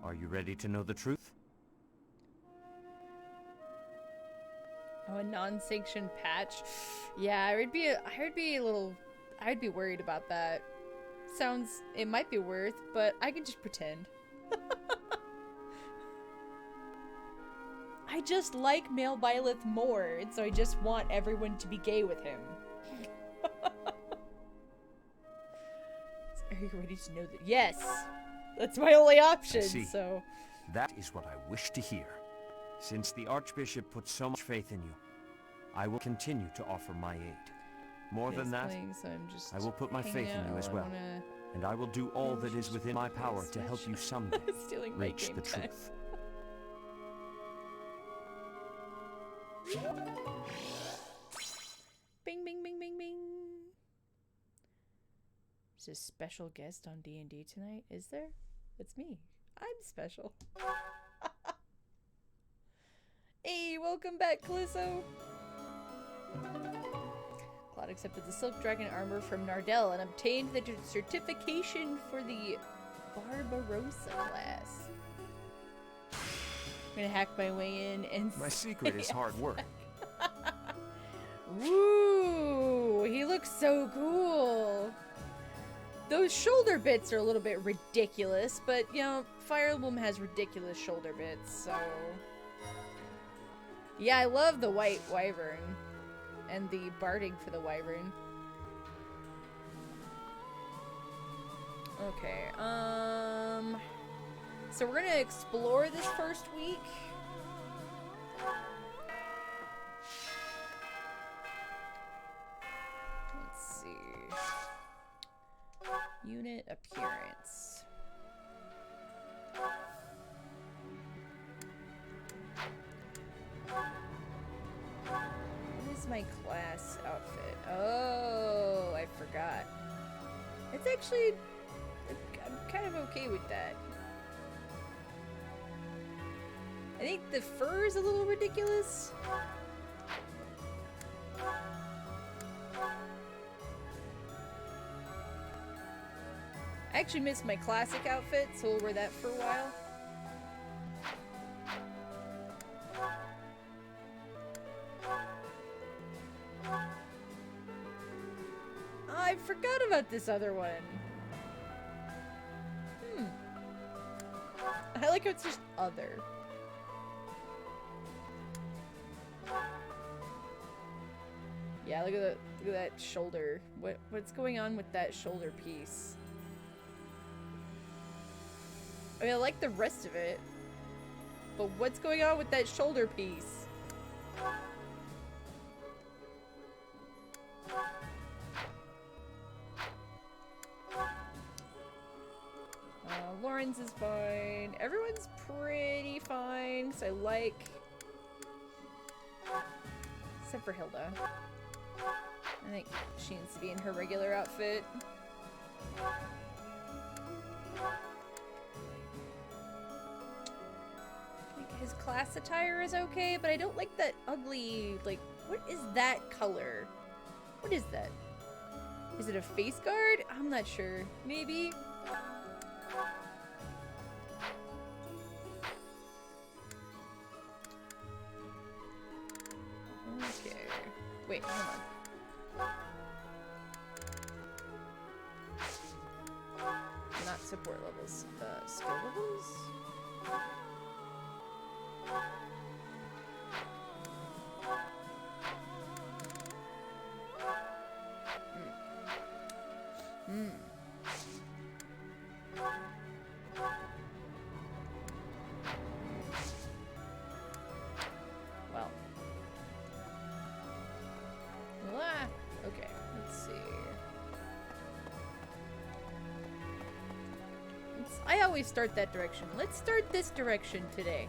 are you ready to know the truth? Oh, a non-sanctioned patch? Yeah, I'd be worried about that. It might be worth, but I can just pretend. I just like male Byleth more, and so I just want everyone to be gay with him. Are you ready to know that? Yes! That's my only option, I see. So... That is what I wish to hear. Since the Archbishop put so much faith in you, I will continue to offer my aid. More than that, so I'm just I will put my faith in you as well. And I will do all that is within my power to help you someday reach the truth. Bing, bing, bing, bing, bing. Is a special guest on D&D tonight? Is there? It's me. I'm special. Hey, welcome back, Calysso. Claude accepted the Silk Dragon armor from Nardell and obtained the certification for the Barbarossa class. I'm gonna hack my way in and My secret is hard work. Woo! He looks so cool. Those shoulder bits are a little bit ridiculous, but you know, Fire Emblem has ridiculous shoulder bits, so yeah, I love the white wyvern and the barding for the wyvern. Okay, so we're gonna explore this first week. Let's see. Unit appearance. What is my class outfit? Oh, I forgot. It's actually... I'm kind of okay with that. I think the fur is a little ridiculous. I actually missed my classic outfit, so we'll wear that for a while. I forgot about this other one. I like how it's just other. Yeah, look at that shoulder. What's going on with that shoulder piece? I mean, I like the rest of it, but what's going on with that shoulder piece? Lawrence is fine. Everyone's pretty fine, so I like... Except for Hilda. I think she needs to be in her regular outfit. His class attire is okay, but I don't like that ugly, like, what is that color? What is that? Is it a face guard? I'm not sure. Maybe? Okay. Wait, hold on. Not support levels. Skill levels? Well. Okay, let's how we start that direction. Let's start this direction today.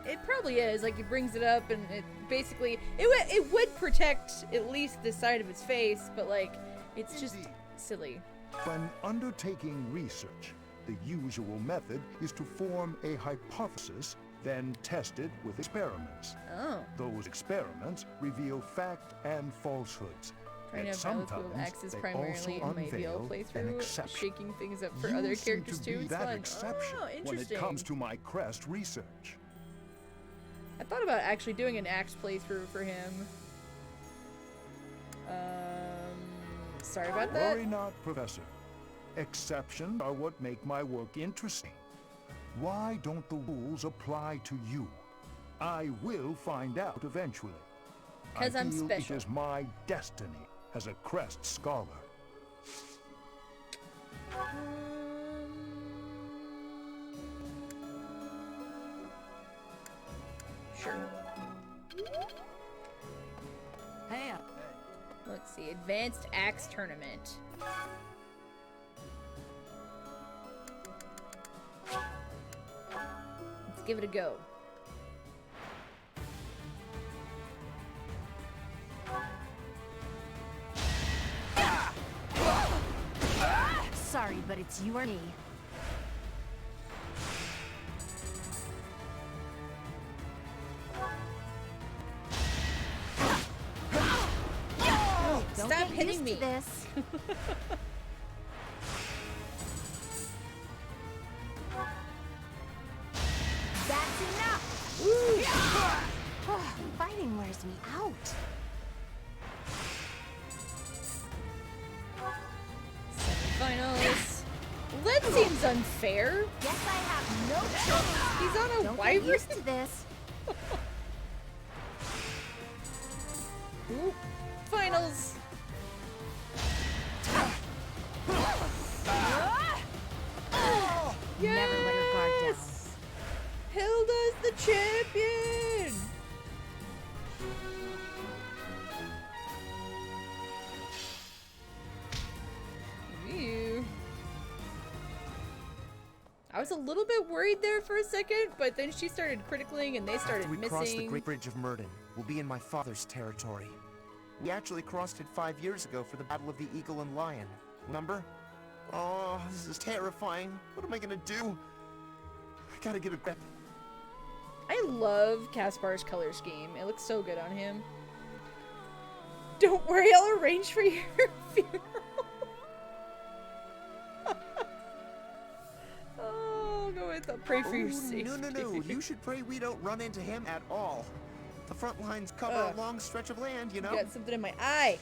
It probably is. Like, he brings it up, and it basically... It would protect at least the side of his face, but, like, it's just silly. When undertaking research, the usual method is to form a hypothesis, then test it with experiments. Oh. Those experiments reveal fact and falsehoods. Trying Yet to balance sometimes axes they primarily also in my VL unveil an playthrough, exception. shaking things up for You other seem characters to too. be It's that fun. exception Oh, when interesting. it comes to my crest research. I thought about actually doing an axe playthrough for him. Sorry about that. Worry not, Professor. Exceptions are what make my work interesting. Why don't the rules apply to you? I will find out eventually. 'Cause I'm feel special. It is my destiny as a Crest Scholar. Sure. Hey, Let's see. Advanced Axe Tournament. Let's give it a go. Sorry, but it's you or me. Don't Stop get hitting used me. to this. That's enough. Fighting wears me out. Semifinals. Well, that seems unfair. Guess I have no choice. He's on a Don't wyvern. get used to this. Ooh, finals. Never let her guard down. Yes! Hilda's the champion! Ew. I was a little bit worried there for a second, but then she started criticaling and they started After we missing. cross the Great Bridge of Murden, we'll be in my father's territory. We actually crossed it 5 years ago for the Battle of the Eagle and Lion. Remember? Oh, this is terrifying. What am I gonna do? I gotta get a grip. I love Caspar's color scheme. It looks so good on him. Don't worry, I'll arrange for your funeral. Oh, go with pray for your safety. No. You should pray we don't run into him at all. The front lines cover a long stretch of land, you know? Got something in my eye.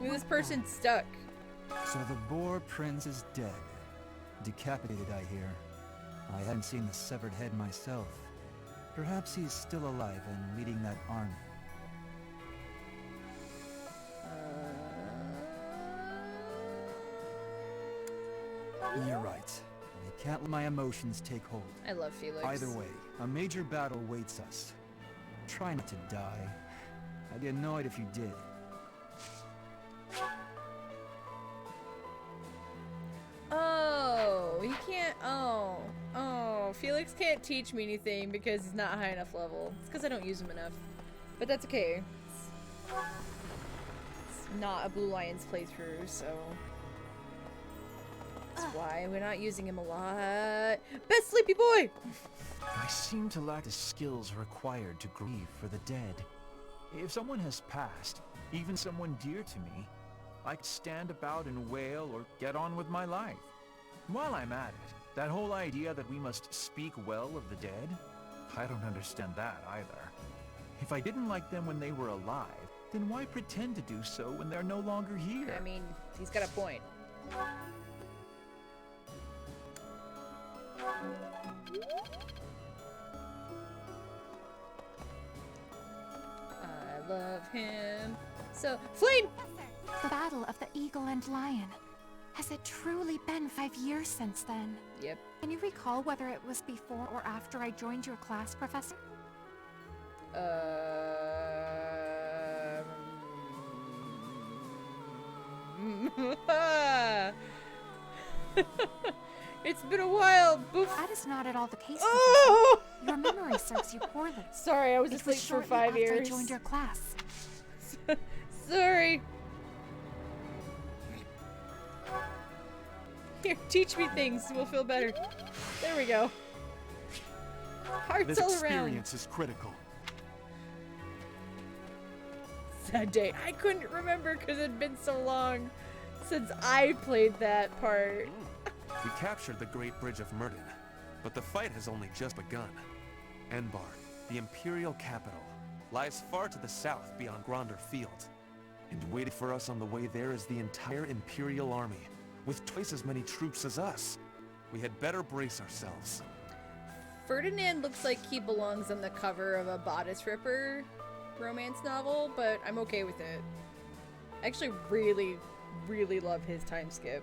Look, this person's stuck. So the boar prince is dead. Decapitated, I hear. I hadn't seen the severed head myself. Perhaps he's still alive and leading that army. You're right. I can't let my emotions take hold. I love Felix. Either way, a major battle waits us. Try not to die. I'd be annoyed if you did. Oh, he can't. Oh, Felix can't teach me anything because he's not high enough level. It's because I don't use him enough. But that's okay. It's not a Blue Lions playthrough, so that's why we're not using him a lot. Best sleepy boy! I seem to lack the skills required to grieve for the dead. If someone has passed, even someone dear to me, I could stand about and wail or get on with my life. While I'm at it, that whole idea that we must speak well of the dead, I don't understand that either. If I didn't like them when they were alive, then why pretend to do so when they're no longer here? I mean, he's got a point. I love him. So, Flame! The Battle of the Eagle and Lion. Has it truly been 5 years since then? Yep. Can you recall whether it was before or after I joined your class, Professor? It's been a while. Boof. That is not at all the case, Oh! Professor. Your memory serves you poorly. Sorry, I was It asleep was for shortly 5 after years. I joined your class. Sorry. Here, teach me things. We'll feel better. There we go. Hearts This all around. experience is critical. Sad day. I couldn't remember because it'd been so long since I played that part. We captured the Great Bridge of Murden, but the fight has only just begun. Enbar, the Imperial capital, lies far to the south beyond Gronder Field. And waiting for us on the way there is the entire Imperial army, with twice as many troops as us. We had better brace ourselves. Ferdinand looks like he belongs on the cover of a Bodice Ripper romance novel, but I'm okay with it. I actually really, really love his time skip.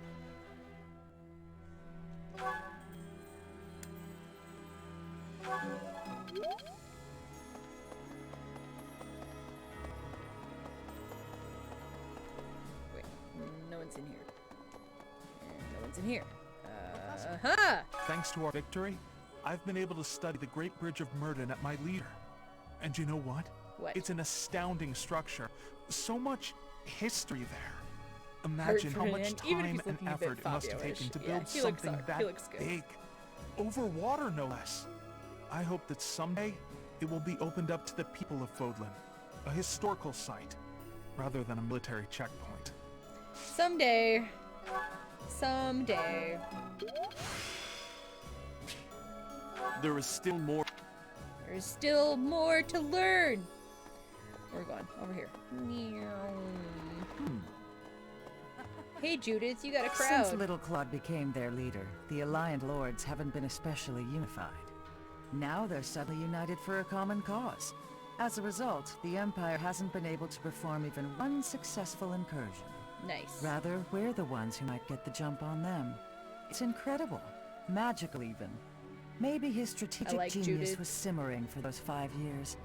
Wait, no one's in here. And no one's in here. Uh-huh! Thanks to our victory, I've been able to study the Great Bridge of Murden at my leisure. And you know what? What? It's an astounding structure. So much history there. Imagine how much Ferdinand, even if time he's and looking a bit effort it must have Fabio-ish. taken to Yeah, build he looks something he that looks good. big. Over water, no less. I hope that someday it will be opened up to the people of Fodlan. A historical site, rather than a military checkpoint. Someday. Someday. There is still more. There's still more to learn. Where are we going? Over here. Hey, Judith, you got a crowd. Since Little Claude became their leader, the Alliant Lords haven't been especially unified. Now they're suddenly united for a common cause. As a result, the Empire hasn't been able to perform even one successful incursion. Nice. Rather, we're the ones who might get the jump on them. It's incredible. Magical, even. Maybe his strategic like genius Judith. was simmering for those 5 years,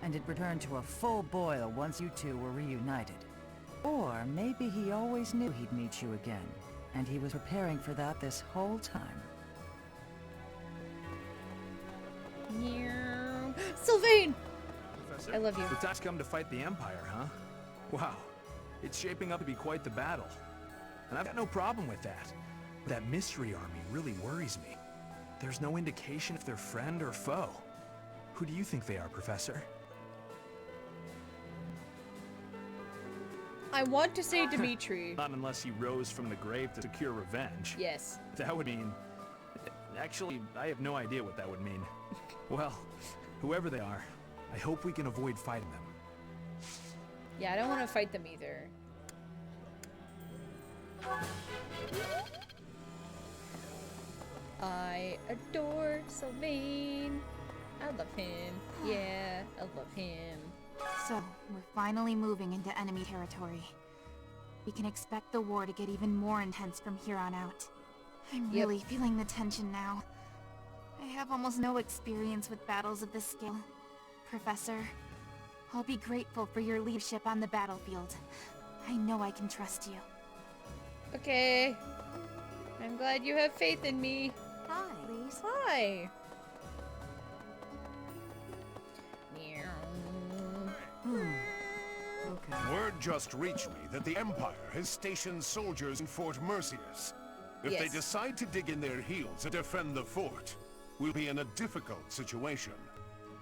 and it returned to a full boil once you two were reunited. Or maybe he always knew he'd meet you again, and he was preparing for that this whole time. Sylvain! Professor? I love you. The time's come to fight the Empire, huh? Wow. It's shaping up to be quite the battle. And I've got no problem with that. That mystery army really worries me. There's no indication if they're friend or foe. Who do you think they are, Professor? I want to say Dimitri. Not unless he rose from the grave to secure revenge. Yes. That would mean... Actually, I have no idea what that would mean. Well, whoever they are, I hope we can avoid fighting them. Yeah, I don't want to fight them either. I adore Sylvain. I love him. Yeah, I love him. So, we're finally moving into enemy territory. We can expect the war to get even more intense from here on out. I'm really feeling the tension now. I have almost no experience with battles of this scale. Professor, I'll be grateful for your leadership on the battlefield. I know I can trust you. Okay. I'm glad you have faith in me. Hi. Please. Hi. Word just reached me that the Empire has stationed soldiers in Fort Mercius. If they Yes. decide to dig in their heels and defend the fort, we'll be in a difficult situation.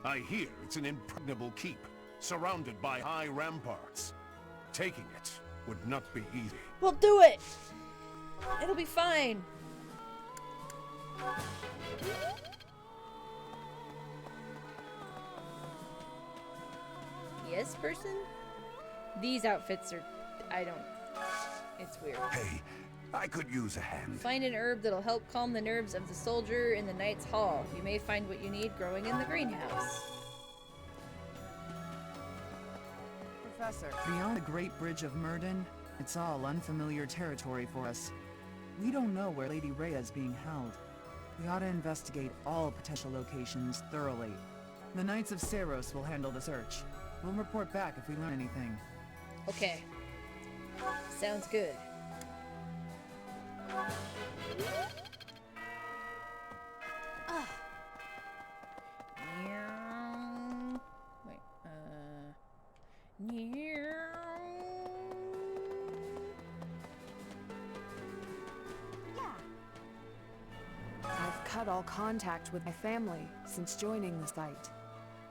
I hear it's an impregnable keep, surrounded by high ramparts. Taking it would not be easy. We'll do it. It'll be fine. Yes, person? These outfits are... I don't... It's weird. Hey, I could use a hand. Find an herb that'll help calm the nerves of the soldier in the Knight's Hall. You may find what you need growing in the greenhouse. Professor. Beyond the Great Bridge of Murden, it's all unfamiliar territory for us. We don't know where Lady Rhea is being held. We ought to investigate all potential locations thoroughly. The Knights of Saros will handle the search. We'll report back if we learn anything. Okay. Sounds good. Wait, I've cut all contact with my family since joining the site.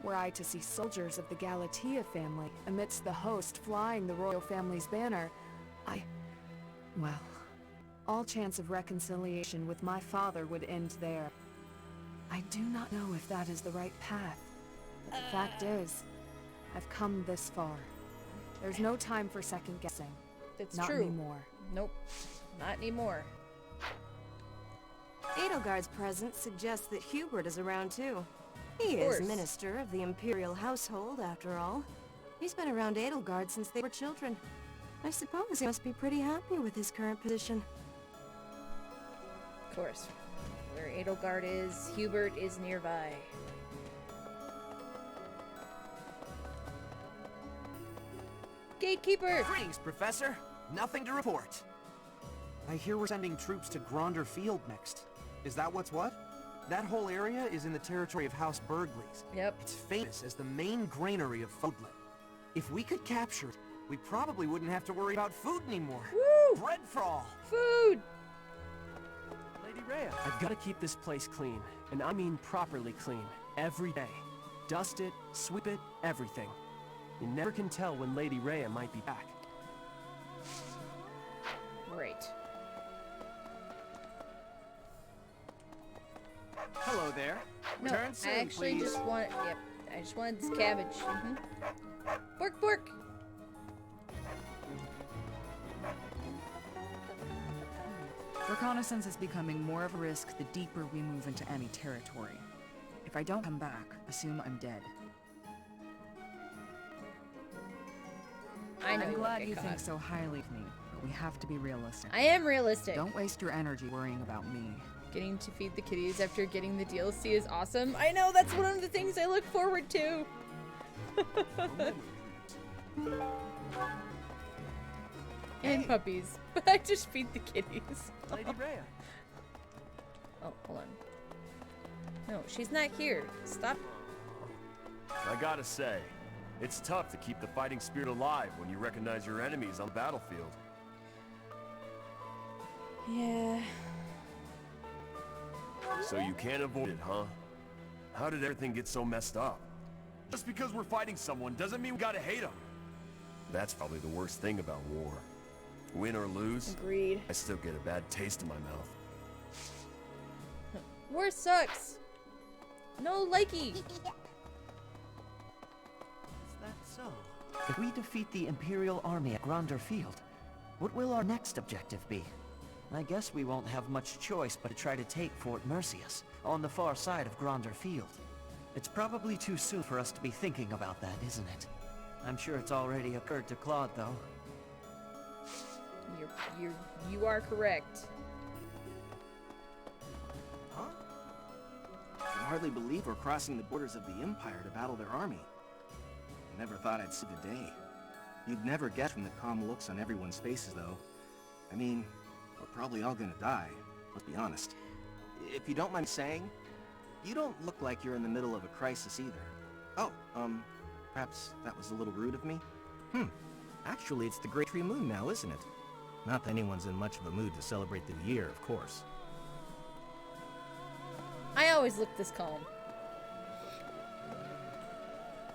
Were I to see soldiers of the Galatea family amidst the host flying the royal family's banner, well, all chance of reconciliation with my father would end there. I do not know if that is the right path, but the fact is, I've come this far. There's no time for second guessing. That's not true. anymore. Nope, not anymore. Edelgard's presence suggests that Hubert is around too. He is minister of the Imperial household, after all. He's been around Edelgard since they were children. I suppose he must be pretty happy with his current position. Of course. Where Edelgard is, Hubert is nearby. Gatekeeper! Greetings, Professor. Nothing to report. I hear we're sending troops to Gronder Field next. Is that what's what? That whole area is in the territory of House Burgleys. Yep. It's famous as the main granary of Fodlan. If we could capture it, we probably wouldn't have to worry about food anymore. Woo! Bread for all. Food! Lady Rhea, I've got to keep this place clean. And I mean properly clean. Every day. Dust it, sweep it, everything. You never can tell when Lady Rhea might be back. Right. Hello there. No, Return soon, I actually please. just want... Yep, I just wanted this cabbage. Bork, bork! Reconnaissance is becoming more of a risk the deeper we move into enemy territory. If I don't come back, assume I'm dead. I know I'm you glad won't you get think caught. so highly of me, but we have to be realistic. I am realistic. Don't waste your energy worrying about me. Getting to feed the kitties after getting the DLC is awesome. I know, that's one of the things I look forward to. And puppies. But I just feed the kitties. Lady Rhea. Oh, hold on. No, she's not here. Stop. I gotta say, it's tough to keep the fighting spirit alive when you recognize your enemies on the battlefield. Yeah. So you can't avoid it, huh? How did everything get so messed up? Just because we're fighting someone doesn't mean we gotta hate them. That's probably the worst thing about war. Win or lose, Agreed. I still get a bad taste in my mouth. War sucks. No likey. Is that so? If we defeat the Imperial army at Gronder Field, what will our next objective be? I guess we won't have much choice but to try to take Fort Mercius, on the far side of Gronder Field. It's probably too soon for us to be thinking about that, isn't it? I'm sure it's already occurred to Claude, though. You are correct. Huh? I can hardly believe we're crossing the borders of the Empire to battle their army. I never thought I'd see the day. You'd never guess from the calm looks on everyone's faces, though. I mean, we're probably all gonna die, let's be honest. If you don't mind saying, you don't look like you're in the middle of a crisis either. Oh, perhaps that was a little rude of me? Actually, it's the Great Tree Moon now, isn't it? Not that anyone's in much of a mood to celebrate the new year, of course. I always look this calm.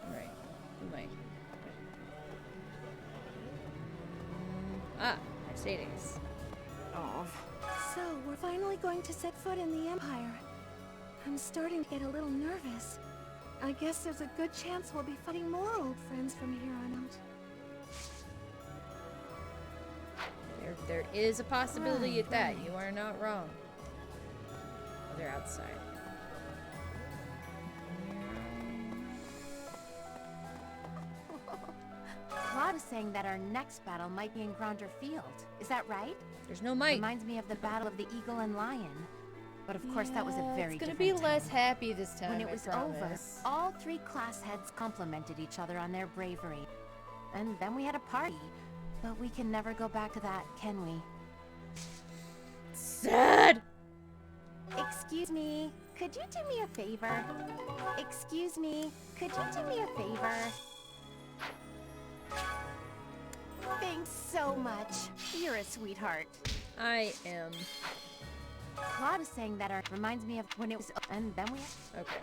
Alright. Who am I? Mercedes. Oh. So, we're finally going to set foot in the Empire. I'm starting to get a little nervous. I guess there's a good chance we'll be fighting more old friends from here on out. There is a possibility at that. You are not wrong. Oh, they're outside. Claude is saying that our next battle might be in Gronder Field. Is that right? There's no might. Reminds me of the Battle of the Eagle and Lion. But of course, that was a very It's gonna different be less time. happy this time. When it I was over, promise. all 3 class heads complimented each other on their bravery. And then we had a party. But we can never go back to that, can we? Sad! Excuse me, could you do me a favor? Excuse me, could you do me a favor? Thanks so much. You're a sweetheart. I am. Claude was saying that art reminds me of when it was, and then we... Okay.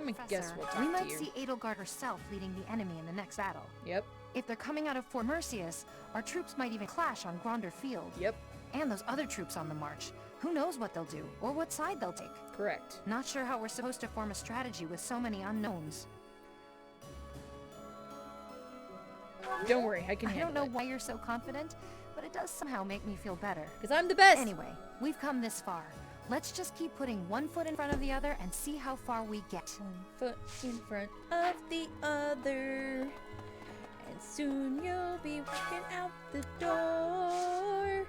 I guess we'll talk we to might you. see Edelgard herself leading the enemy in the next battle. Yep. If they're coming out of Fort Mercius, our troops might even clash on Gronder Field. Yep. And those other troops on the march. Who knows what they'll do, or what side they'll take. Correct. Not sure how we're supposed to form a strategy with so many unknowns. Don't worry, I can handle I don't know it. why you're so confident, but it does somehow make me feel better. Because I'm the best! Anyway, we've come this far. Let's just keep putting one foot in front of the other and see how far we get. One foot in front of the other. And soon you'll be walking out the door.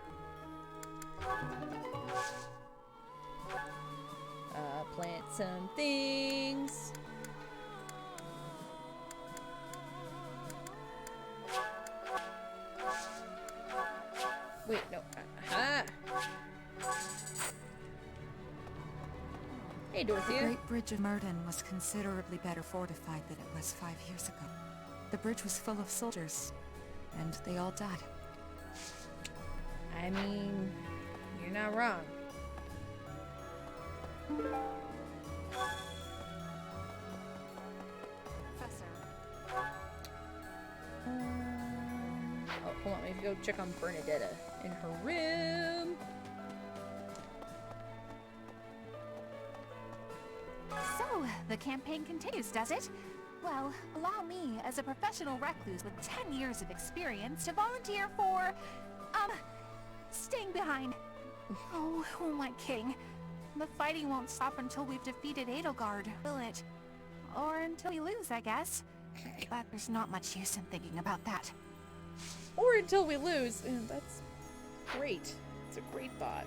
Plant some things. Wait, no. Aha! Hey, Dorothea. The Great Bridge of Murden was considerably better fortified than it was 5 years ago. The bridge was full of soldiers, and they all died. I mean, you're not wrong. Oh, hold on. We have to go check on Bernadetta in her room. So, the campaign continues, does it? Well, allow me, as a professional recluse with 10 years of experience, to volunteer for, staying behind. Oh, who am I kidding? The fighting won't stop until we've defeated Edelgard, will it? Or until we lose, I guess. But there's not much use in thinking about that. Or until we lose. And that's great. It's a great thought.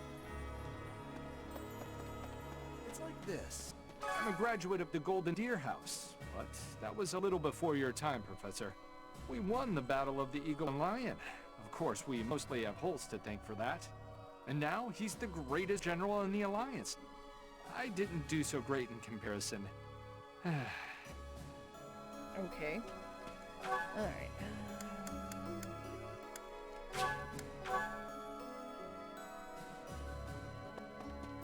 It's like this. I'm a graduate of the Golden Deer House, but that was a little before your time, Professor. We won the Battle of the Eagle and Lion. Of course, we mostly have Holst to thank for that. And now he's the greatest general in the Alliance. I didn't do so great in comparison. Okay. Alright.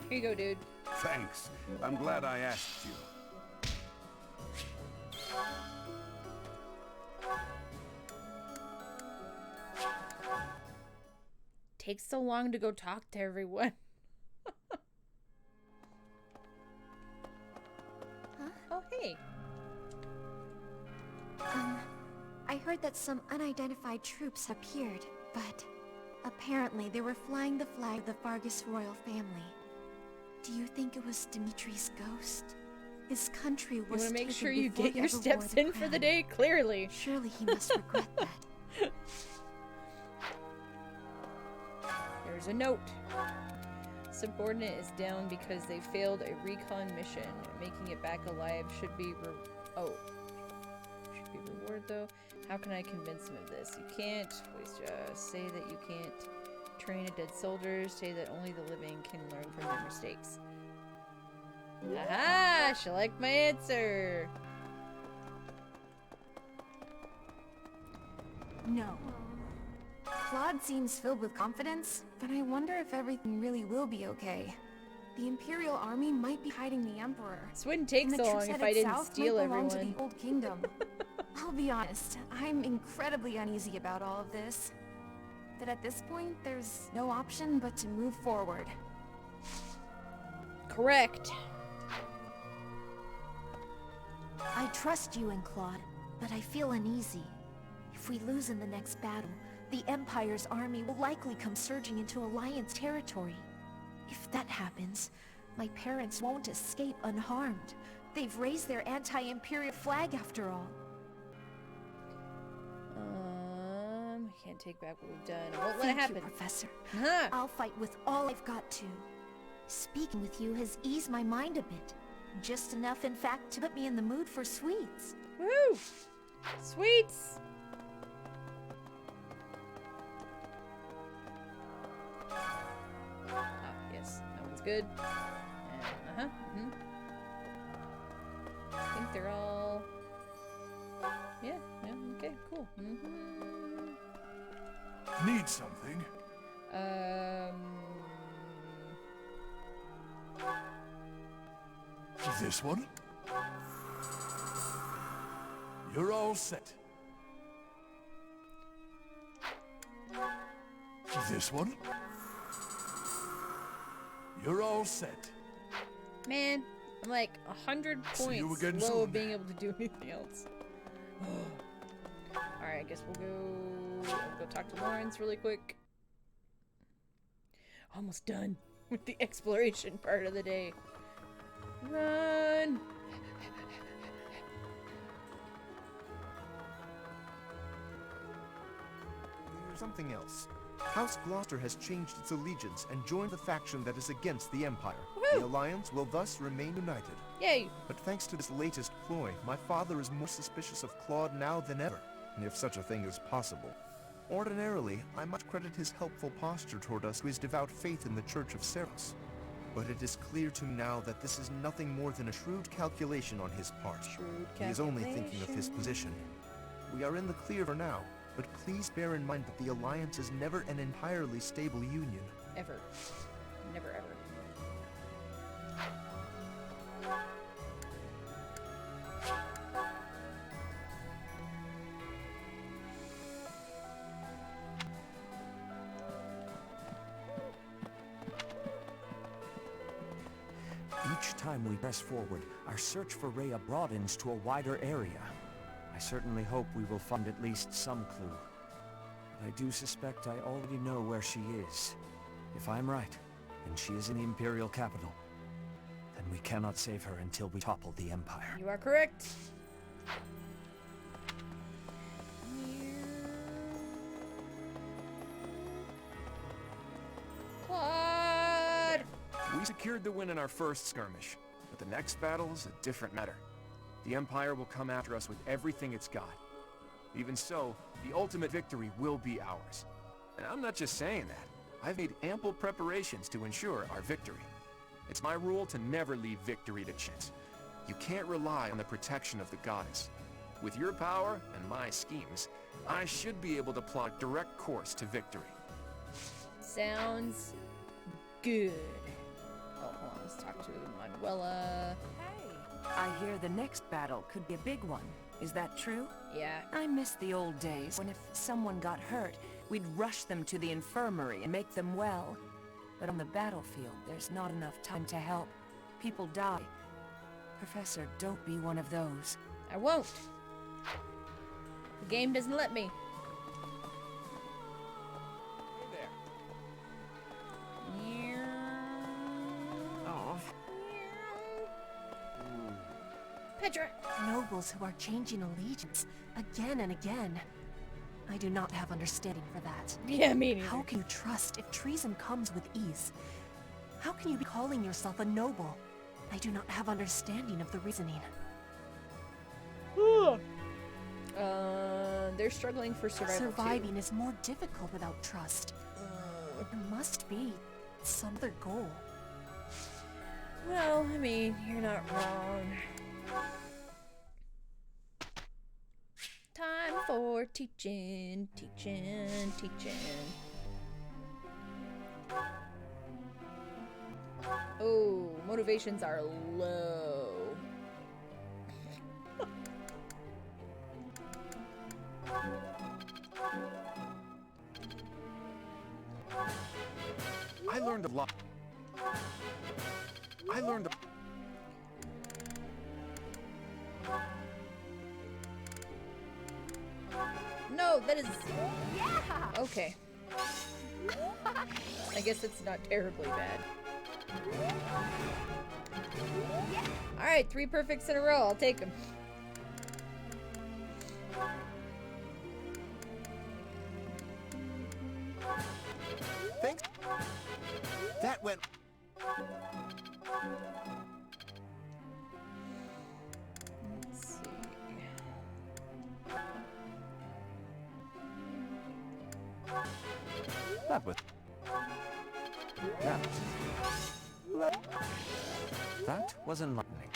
Here you go, dude. Thanks. I'm glad I asked you. Takes so long to go talk to everyone. Huh? Oh, hey. I heard that some unidentified troops appeared, but apparently they were flying the flag of the Fargus royal family. Do you think it was Dimitri's ghost? His country was You want to make taken sure you before get he your ever wore steps the in for the crown. day, clearly. Surely he must regret that. There's a note. Subordinate is down because they failed a recon mission. Making it back alive should be should be reward though. How can I convince him of this? You can't. Say that you can't train a dead soldier. Say that only the living can learn from their mistakes. Aha! She liked my answer. No. Claude seems filled with confidence, but I wonder if everything really will be okay. The Imperial Army might be hiding the Emperor. This wouldn't take and the so troops long if headed I didn't south steal might belong everyone. to the Old Kingdom. I'll be honest, I'm incredibly uneasy about all of this. But at this point, there's no option but to move forward. Correct. I trust you and Claude, but I feel uneasy. If we lose in the next battle, the Empire's army will likely come surging into Alliance territory. If that happens, my parents won't escape unharmed. They've raised their anti-Imperial flag after all. I can't can't take back what we've done. I won't let it Thank happen. you, Professor. Huh. I'll fight with all I've got to. Speaking with you has eased my mind a bit. Just enough, in fact, to put me in the mood for sweets. Woo! Sweets! Ah, yes. That one's good. And, I think they're all... Yeah, okay, cool. Need something? This one? You're all set. This one? You're all set. Man, I'm like 100 See you points again low soon. of being able to do anything else. Alright, I guess I'll go talk to Lawrence really quick. Almost done with the exploration part of the day. Run! There's something else. House Gloucester has changed its allegiance and joined the faction that is against the Empire. The Alliance will thus remain united. Yay! But thanks to this latest ploy, my father is more suspicious of Claude now than ever, if such a thing is possible. Ordinarily, I might credit his helpful posture toward us to his devout faith in the Church of Ceros. But it is clear to me now that this is nothing more than a shrewd calculation on his part. He is only thinking of his position. We are in the clear for now, but please bear in mind that the Alliance is never an entirely stable union. Ever. Never ever. Each time we press forward, our search for Rhea broadens to a wider area. I certainly hope we will find at least some clue. But I do suspect I already know where she is. If I'm right, and she is in the Imperial capital, then we cannot save her until we topple the Empire. You are correct. Claude! We secured the win in our first skirmish, but the next battle is a different matter. The Empire will come after us with everything it's got. Even so, the ultimate victory will be ours. And I'm not just saying that. I've made ample preparations to ensure our victory. It's my rule to never leave victory to chance. You can't rely on the protection of the goddess. With your power and my schemes, I should be able to plot a direct course to victory. Sounds good. Oh, hold on, let's talk to Manuela. I hear the next battle could be a big one. Is that true? Yeah. I miss the old days when if someone got hurt, we'd rush them to the infirmary and make them well. But on the battlefield, there's not enough time to help. People die. Professor, don't be one of those. I won't. The game doesn't let me. Oh. Petra! Nobles who are changing allegiance again and again. I do not have understanding for that. Yeah, me neither. How can you trust if treason comes with ease? How can you be calling yourself a noble? I do not have understanding of the reasoning. They're struggling for survival Surviving too. is more difficult without trust. There must be some other goal. Well, I mean, you're not wrong. Time for teaching. Oh, motivations are low. I learned a lot. I learned a... No, that is... Yeah! Okay. I guess it's not terribly bad. Alright, 3 perfects in a row. I'll take them. Thanks. That went... Let's see. That was... That was enlightening.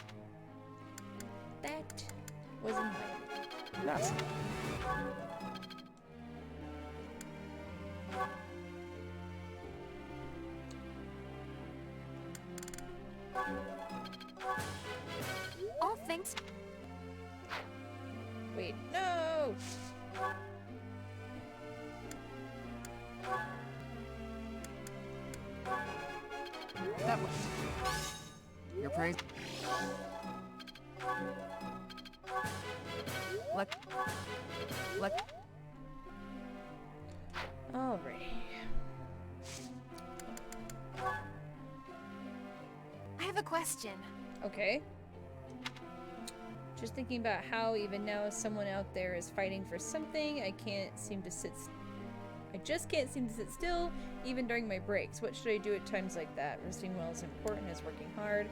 That was enlightening. That's... Oh, thanks. Wait, no! That was... Your praise. Let... Alright. I have a question. Okay. Just thinking about how even now someone out there is fighting for something, I just can't seem to sit still, even during my breaks. What should I do at times like that? Resting well is important as working hard.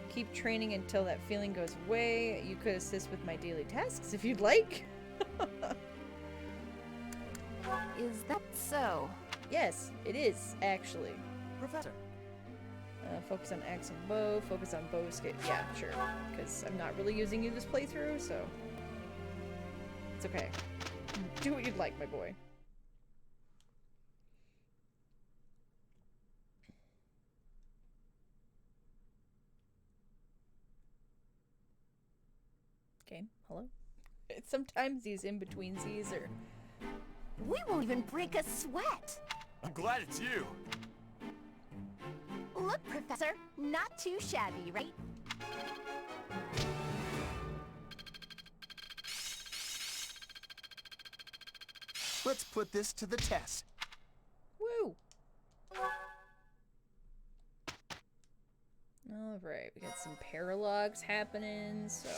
Keep training until that feeling goes away. You could assist with my daily tasks if you'd like. Is that so? Yes, it is, actually. Professor. Focus on axe and bow. Focus on bow skill. Yeah, sure. Because I'm not really using you this playthrough, so... It's okay. Do what you'd like, my boy. Game, hello? Sometimes these in-betweensies are... We won't even break a sweat. I'm glad it's you. Look, Professor, not too shabby, right? Let's put this to the test. Woo! Alright, we got some paralogs happening, so...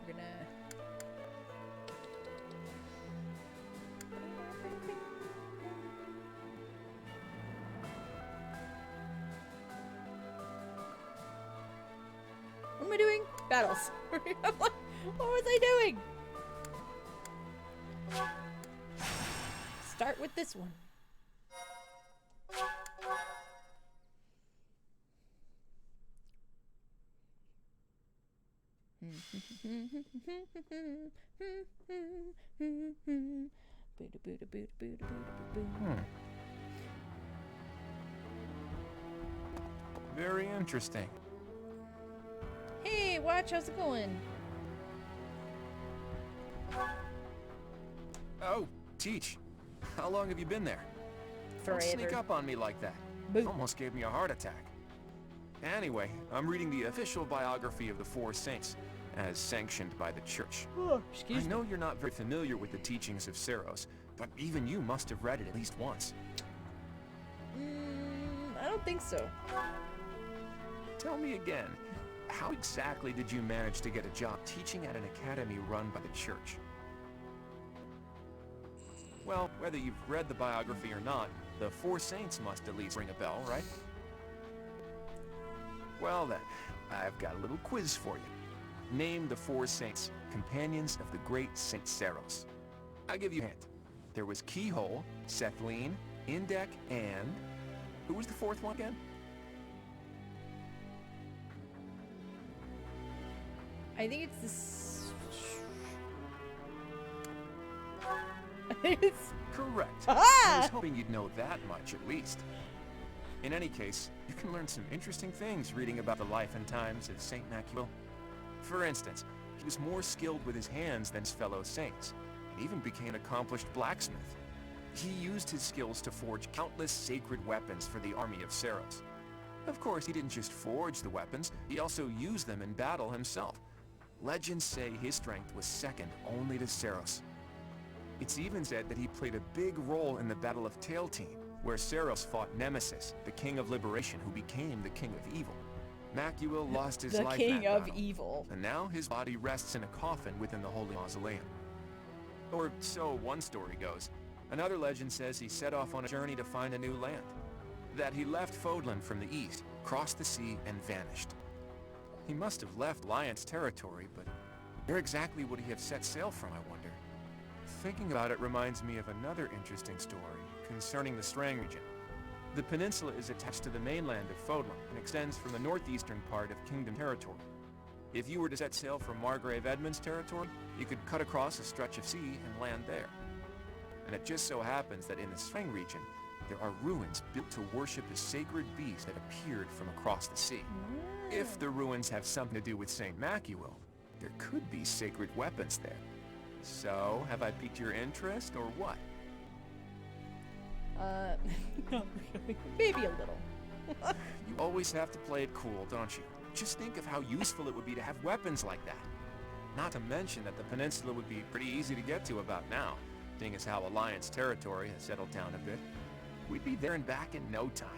We're gonna... What am I doing? Battles. What was I doing? Start with this one. Very interesting. Hey, watch, how's it going? Oh, Teach. How long have you been there? Don't Forever. sneak up on me like that. Almost gave me a heart attack. Anyway, I'm reading the official biography of the Four Saints, as sanctioned by the Church. Oh, excuse I know you're not very familiar with the teachings of Seros, but even you must have read it at least once. I don't think so. Tell me again, how exactly did you manage to get a job teaching at an academy run by the Church? Well, whether you've read the biography or not, the Four Saints must at least ring a bell, right? Well then, I've got a little quiz for you. Name the Four Saints, companions of the great Saint Seros. I'll give you a hint. There was Keyhole, Sethleen, Indek, and... who was the fourth one again? I think it's this. It's correct. Ah! I was hoping you'd know that much at least. In any case, you can learn some interesting things reading about the life and times of Saint Macuil. For instance, he was more skilled with his hands than his fellow saints, and even became an accomplished blacksmith. He used his skills to forge countless sacred weapons for the army of Seros. Of course, he didn't just forge the weapons, he also used them in battle himself. Legends say his strength was second only to Seros. It's even said that he played a big role in the Battle of Tailtean, where Seros fought Nemesis, the King of Liberation who became the King of Evil. Macuil lost his life in that battle, Evil. and now his body rests in a coffin within the Holy Mausoleum. Or so one story goes. Another legend says he set off on a journey to find a new land. That he left Fodlan from the east, crossed the sea, and vanished. He must have left Lions territory, but where exactly would he have set sail from, I wonder? Thinking about it reminds me of another interesting story concerning the Strang region. The peninsula is attached to the mainland of Fodlan and extends from the northeastern part of Kingdom territory. If you were to set sail from Margrave Edmund's territory, you could cut across a stretch of sea and land there. And it just so happens that in the Strang region, there are ruins built to worship a sacred beast that appeared from across the sea. If the ruins have something to do with St. Macuil, there could be sacred weapons there. So, have I piqued your interest, or what? Not really. Maybe a little. You always have to play it cool, don't you? Just think of how useful it would be to have weapons like that. Not to mention that the peninsula would be pretty easy to get to about now, seeing as how Alliance territory has settled down a bit. We'd be there and back in no time.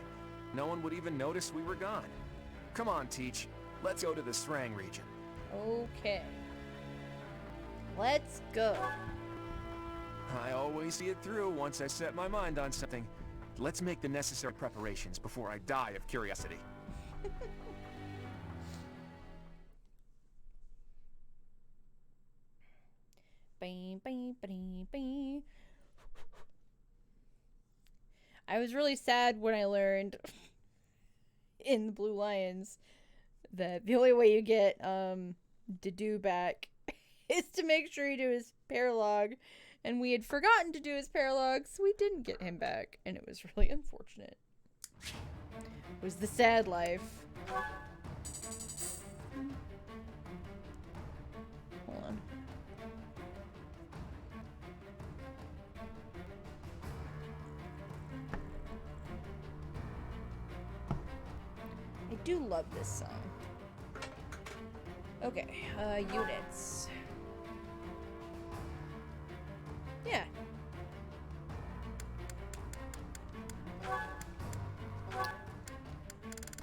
No one would even notice we were gone. Come on, Teach. Let's go to the Strang region. Okay. Let's go. I always see it through once I set my mind on something. Let's make the necessary preparations before I die of curiosity. Bing, bing, bing, bing. I was really sad when I learned in the Blue Lions that the only way you get Dedue back is to make sure you do his paralog, and we had forgotten to do his paralog, so we didn't get him back, and it was really unfortunate. It was the sad life. Hold on. I do love this song. Okay, units. Yeah.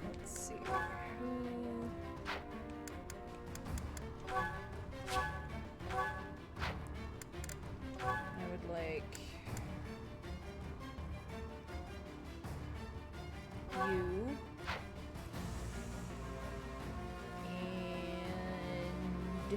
Let's see. I would like you. And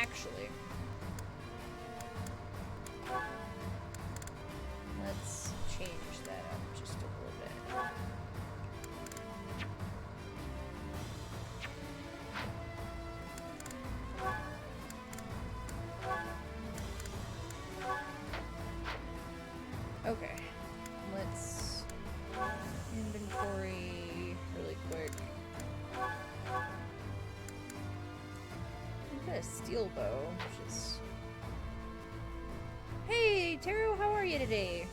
actually, let's change that up just a little bit. Okay, let's inventory really quick. I've got a steel bow, which is... Hey, Taro, how are you today?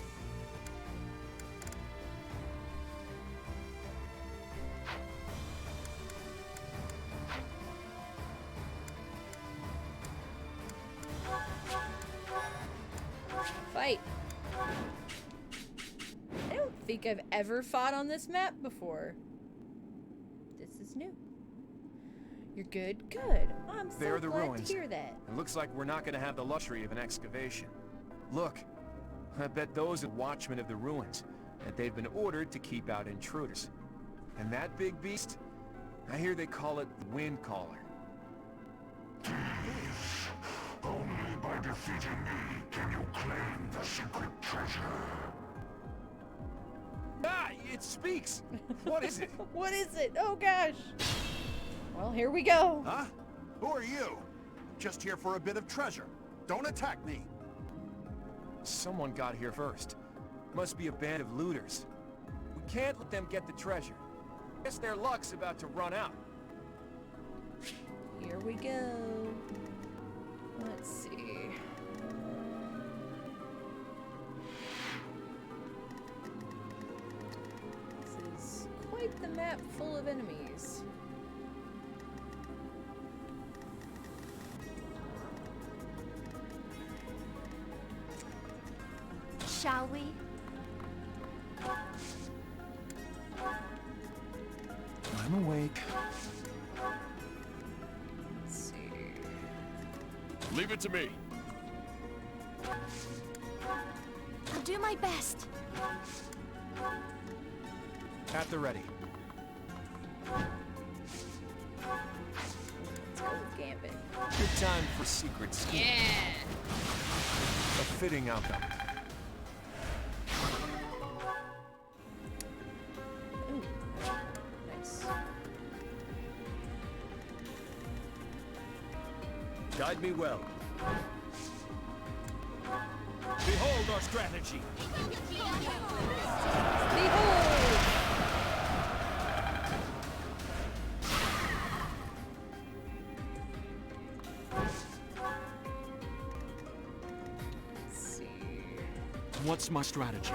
Fight. I don't think I've ever fought on this map before. This is new. You're good? Good. I'm so There are the glad ruins. to hear that. It looks like we're not going to have the luxury of an excavation. Look, I bet those are watchmen of the ruins, that they've been ordered to keep out intruders. And that big beast? I hear they call it the Wind Caller. Only by defeating me can you claim the secret treasure. Ah! It speaks! What is it? What is it? Oh gosh! Well, here we go. Huh? Who are you? Just here for a bit of treasure. Don't attack me. Someone got here first. Must be a band of looters. We can't let them get the treasure. Guess their luck's about to run out. Here we go. Let's see. This is quite the map full of enemies. shall we? I'm awake. Let's see. Leave it to me. I'll do my best. At the ready. Let's go with Gambit. Good time for secret scheme. Yeah. A fitting outcome. Ooh. Nice. Guide me well. Behold our strategy. Behold! Let's see. What's my strategy?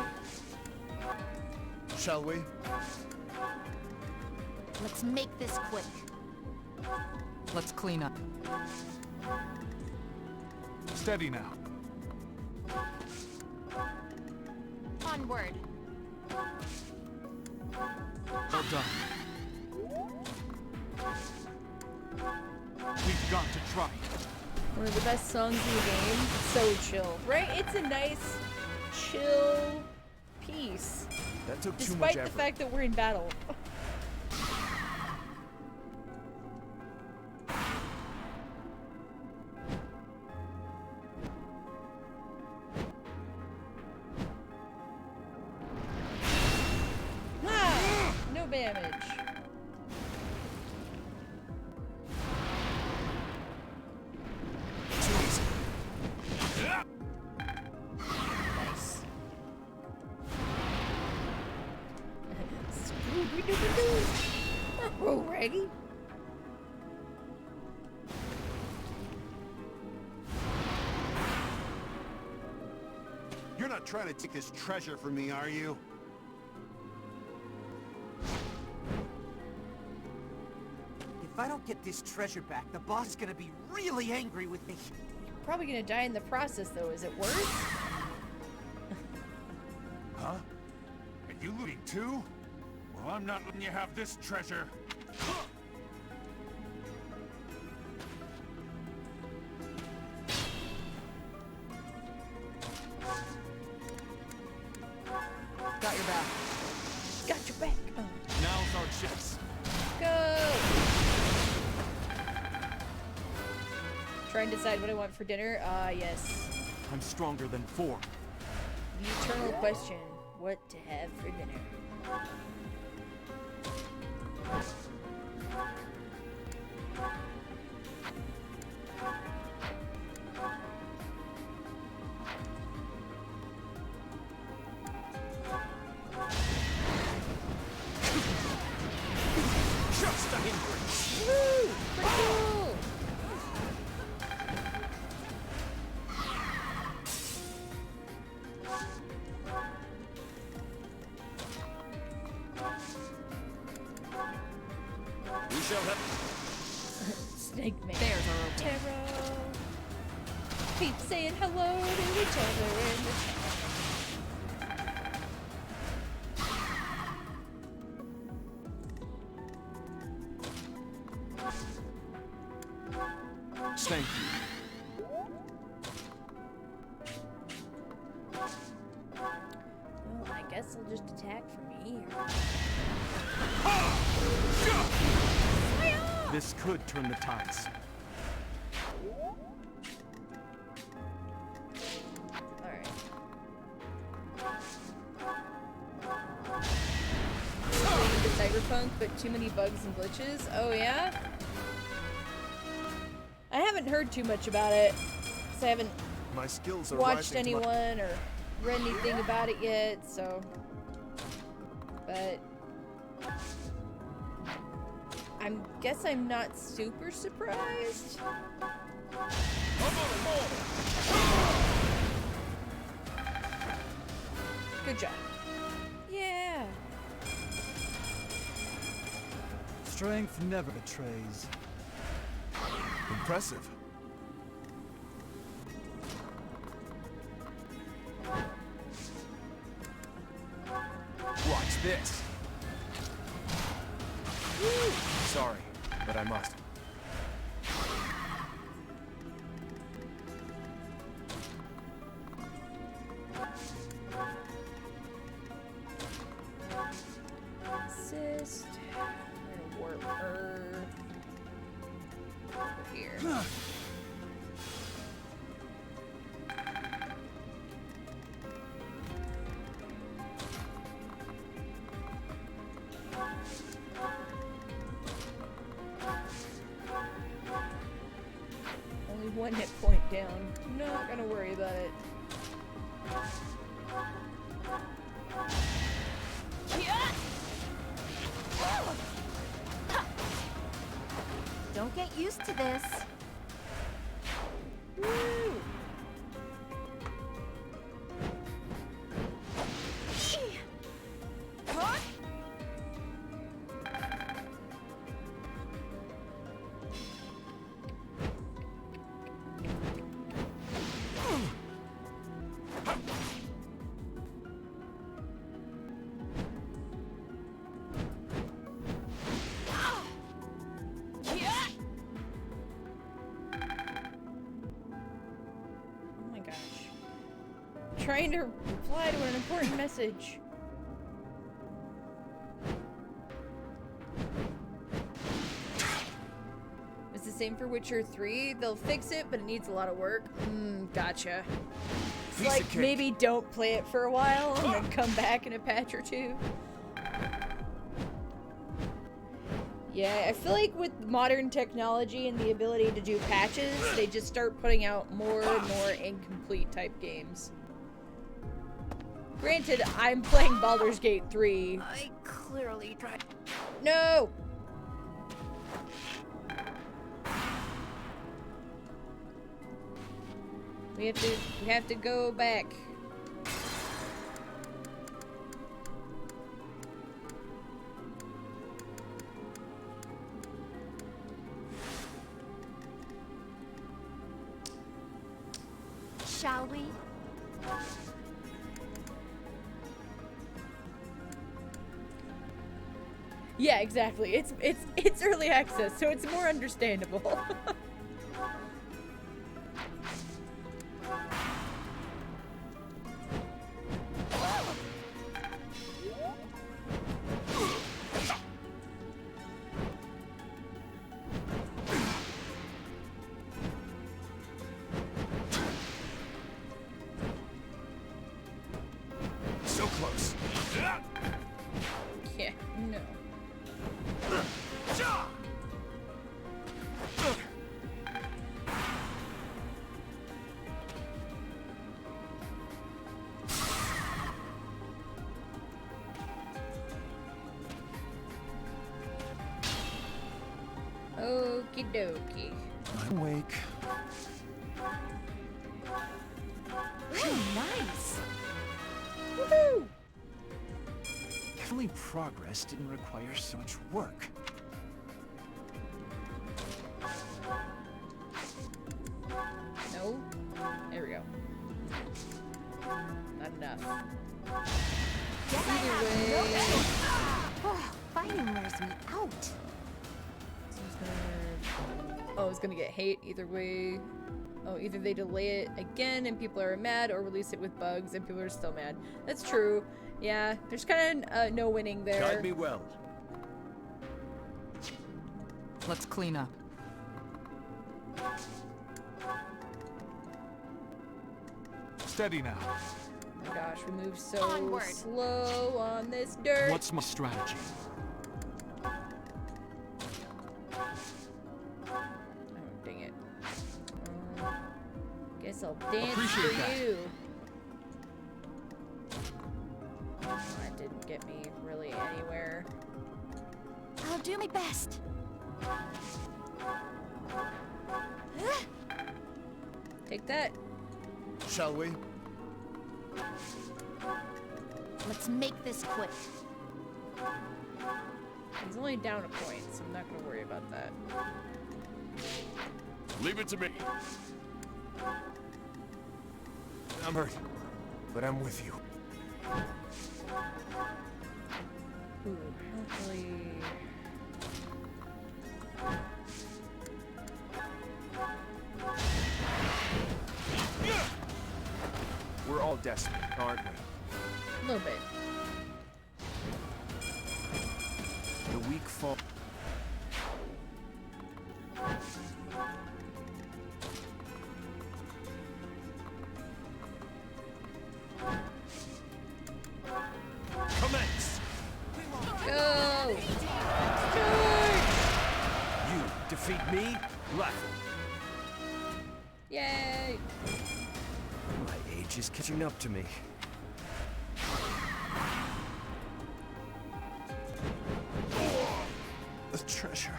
Shall we? Let's make this quick. Let's clean up. Steady now. Onward. Well done. We've got to try. One of the best songs in the game. So chill, right? It's a nice, chill piece. That took too much Despite the effort. fact that we're in battle. Ah! No damage. Nice. Oh, Raggy. You're not trying to take this treasure from me, are you? If I don't get this treasure back, the boss is gonna be really angry with me. Probably gonna die in the process, though. Is it worth? Huh? And you looting too? Well, I'm not letting you have this treasure. Got your back. Got your back. Oh. Now's our chance. Go! Try and decide what I want for dinner. Yes. I'm stronger than 4. The eternal question. What to have for dinner. Just a hindrance. Woo! Pretty cool! We shall have. Snake man. There's our opening. Tarot. Keep saying hello to each other in the chat. Thank you. Well, I guess I'll just attack from here. This could turn the tides. Alright. The Cyberpunk, but too many bugs and glitches. Oh yeah? I haven't heard too much about it. 'Cause I haven't My skills are watched rising to my- anyone or read anything about it yet, so. But I guess I'm not super surprised. Good job. Yeah. Strength never betrays. Impressive. this. Sorry, but I must. Assist. I'm gonna warp her over here. Only one hit point down. Not gonna worry about it. Don't get used to this. Woo! Trying to reply to an important message. It's the same for Witcher 3. They'll fix it, but it needs a lot of work. Gotcha. It's like maybe don't play it for a while and then come back in a patch or two. Yeah, I feel like with modern technology and the ability to do patches, they just start putting out more and more incomplete type games. Granted, I'm playing Baldur's Gate 3. I clearly tried. No! We have to go back. Shall we? Yeah, exactly. It's early access, so it's more understandable. So close. Yeah, no. Okie dokie. I'm awake. Ooh, nice. Woohoo! If only progress didn't require so much work. No. There we go. Not enough. Either way. Fighting wears me out. Oh, it's gonna get hate either way. Oh, either they delay it again and people are mad, or release it with bugs and people are still mad. That's true. Yeah, there's kind of no winning there. Guide me well. Let's clean up. Steady now. Oh my gosh, we move so Onward. slow on this dirt. What's my strategy? Oh, dang it. Guess I'll dance Appreciate for that. you. That didn't get me really anywhere. I'll do my best. Take that. Shall we? Let's make this quick. He's only down a point, so I'm not gonna worry about that. Leave it to me. I'm hurt, but I'm with you. Ooh, I don't really... We're all desperate, aren't we? A little bit. The weak fall. Commence! Go! You defeat me? Left. Yay! My age is catching up to me. The treasure.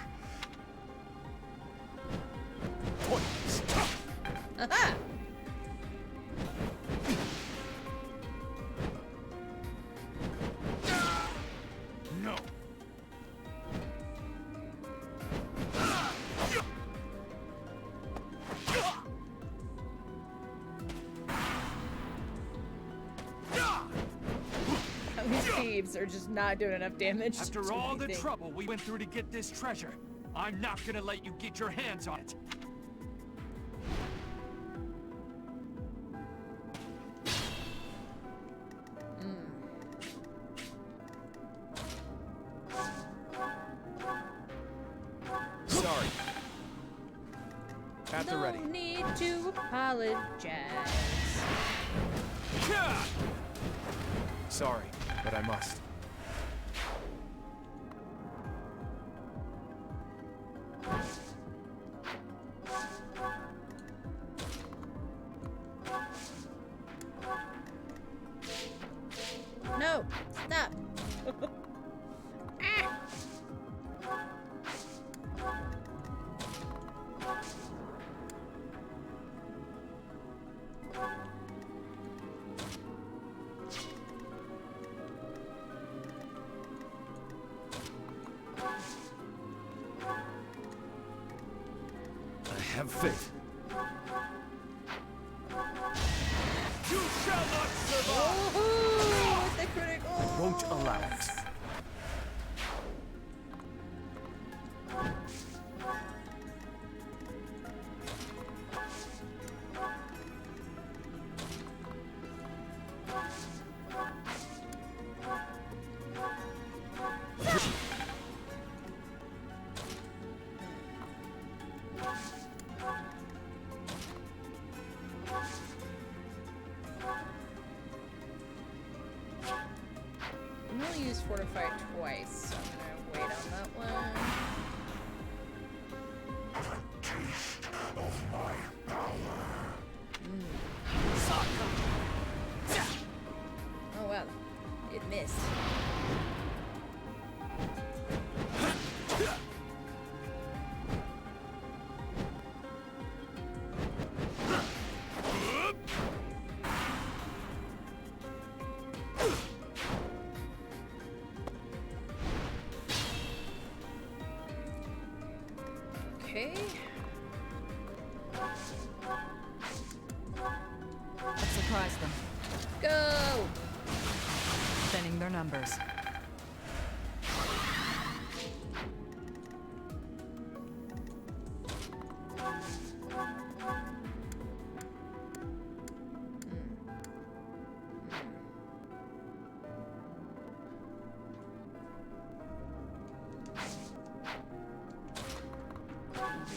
Aha! No. These thieves are just not doing enough damage. After to all the anything. trouble we went through to get this treasure, I'm not gonna let you get your hands on it. Sorry. At the ready. No need to apologize. Sorry, but I must. No! Stop! Ah! I have faith. You shall not survive! Woohoo! With the critical! Won't allow it. I'm gonna use Fortify twice, so I'm gonna wait on that one. Taste of my power. Oh well, it missed. Okay. Let's surprise them. Go! Thinning their numbers.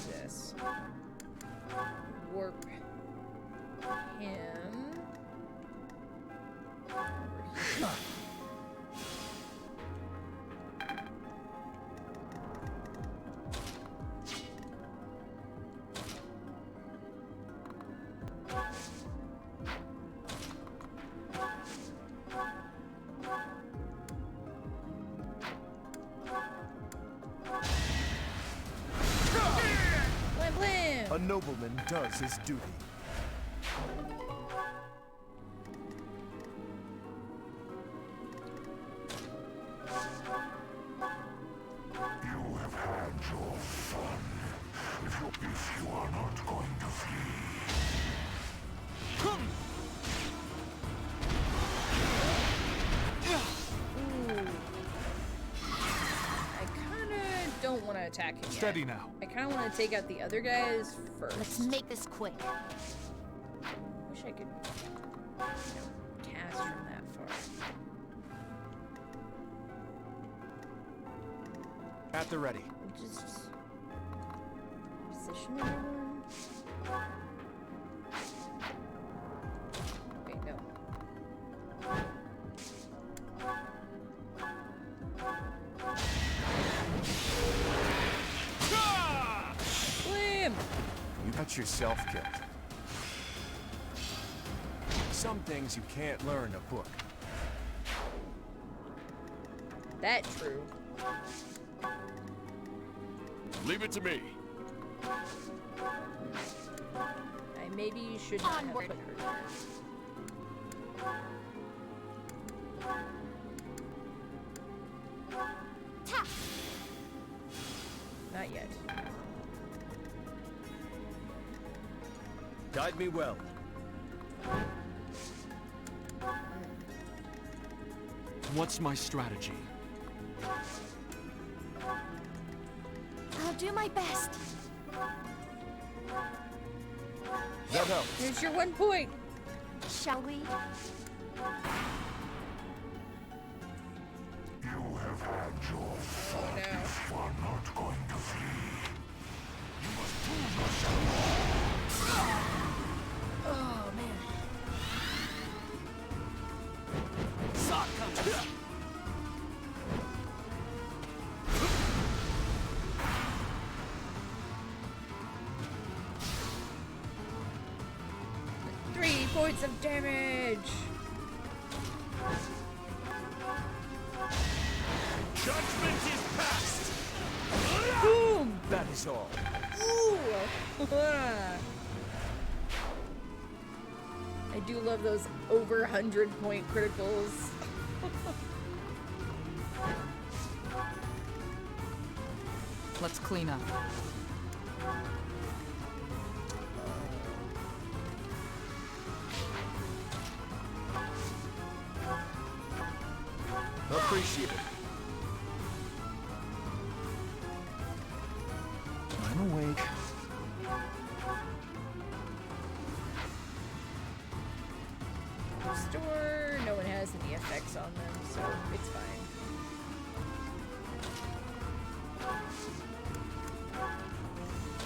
This. Warp him. Over here. Blam blam! A nobleman does his duty. You have had your fun. If you are not going to flee. Ooh. attack him Steady yet. now. I kind of want to take out the other guys first. Let's make this quick. Wish I could, cast from that far. At the ready. Just position everyone. Wait, no. Slam! You got yourself killed. Some things you can't learn in a book. That true. Leave it to me. Maybe you should not have put her there. Not yet. Guide me well. What's my strategy? I'll do my best. That helps. Here's your 1 point. Shall we? You have had your fun if you are not going to flee. You must prove yourself. Oh, man. Sokka! 3 points of damage. Judgment is passed! Boom! That is all. Ooh! I do love those over 100-point criticals. Let's clean up. Appreciate it. I'm awake. Store, no one has any effects on them, so it's fine.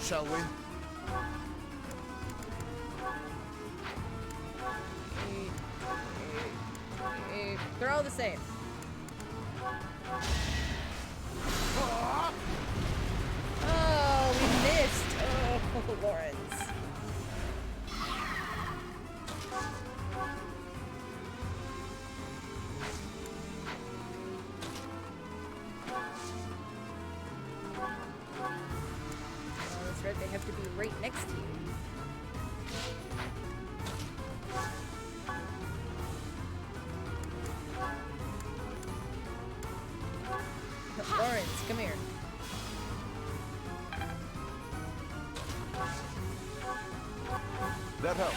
Shall we? They're all the same. Oh, we missed. Oh, Lawrence. Oh, that's right. They have to be right next to you. Lawrence, come here. That helps.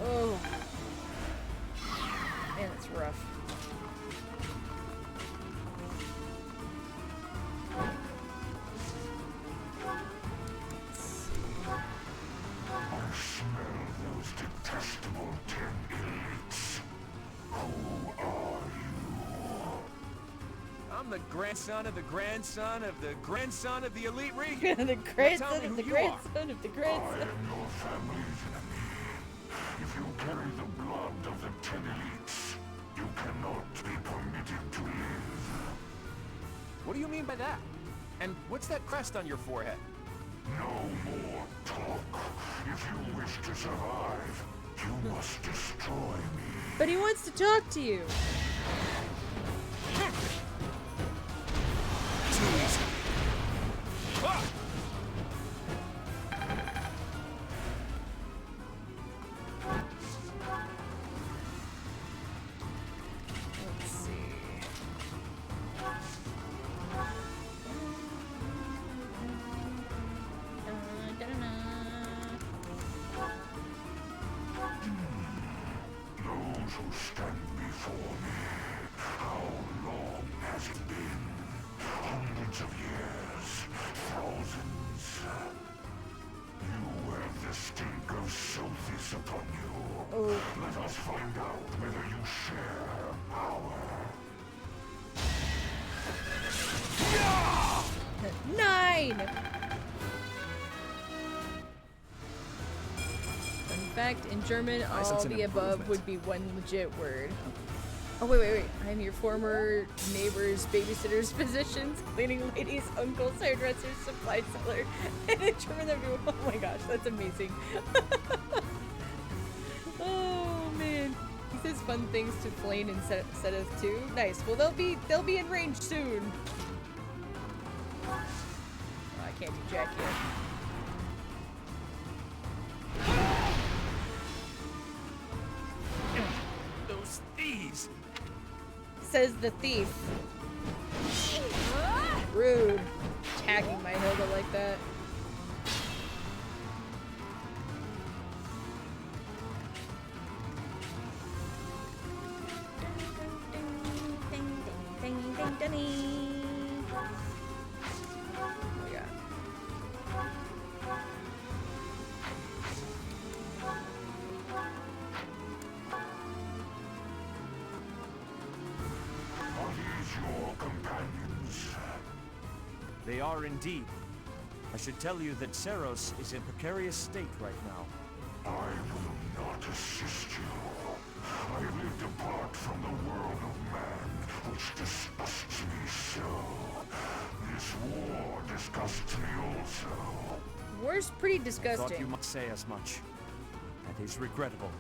Oh. Man, that's rough. I smell those detestable 10 elites. Who are you? I'm the grandson of the grandson of the grandson of the elite Regan. The Now tell grandson me of who the you are. grandson of the grandson. I am your family's enemy. If you carry the blood of the 10 elites, you cannot be permitted to live. What do you mean by that? And what's that crest on your forehead? No more talk. If you wish to survive, you must destroy me. But he wants to talk to you. Too easy. Ah! Let's see. those who stand before me. How long has it been? Hundreds of years. Thousands. You have the stink of Sophis upon you. Oh. Let us find out whether you share her power. 9! In fact, in German, I all sense an the above improvement. would be one legit word. Oh, wait. I'm your former neighbors, babysitters, physicians, cleaning ladies, uncles, hairdressers, supply seller. And in German, that would be, oh my gosh, that's amazing. Oh, man. He says fun things to Flane and Seth too. Nice. Well, they'll be in range soon. Oh, I can't do jack yet. Those thieves! Says the thief. Rude. Attacking my Hilda like that. Oh, yeah. Are these your companions? They are indeed. I should tell you that Seros is in precarious state right now. I will not assist you. I lived apart from the world of man, which disgusts me so. This war disgusts me also. War's pretty Thought you disgusting. might say as much. That is regrettable.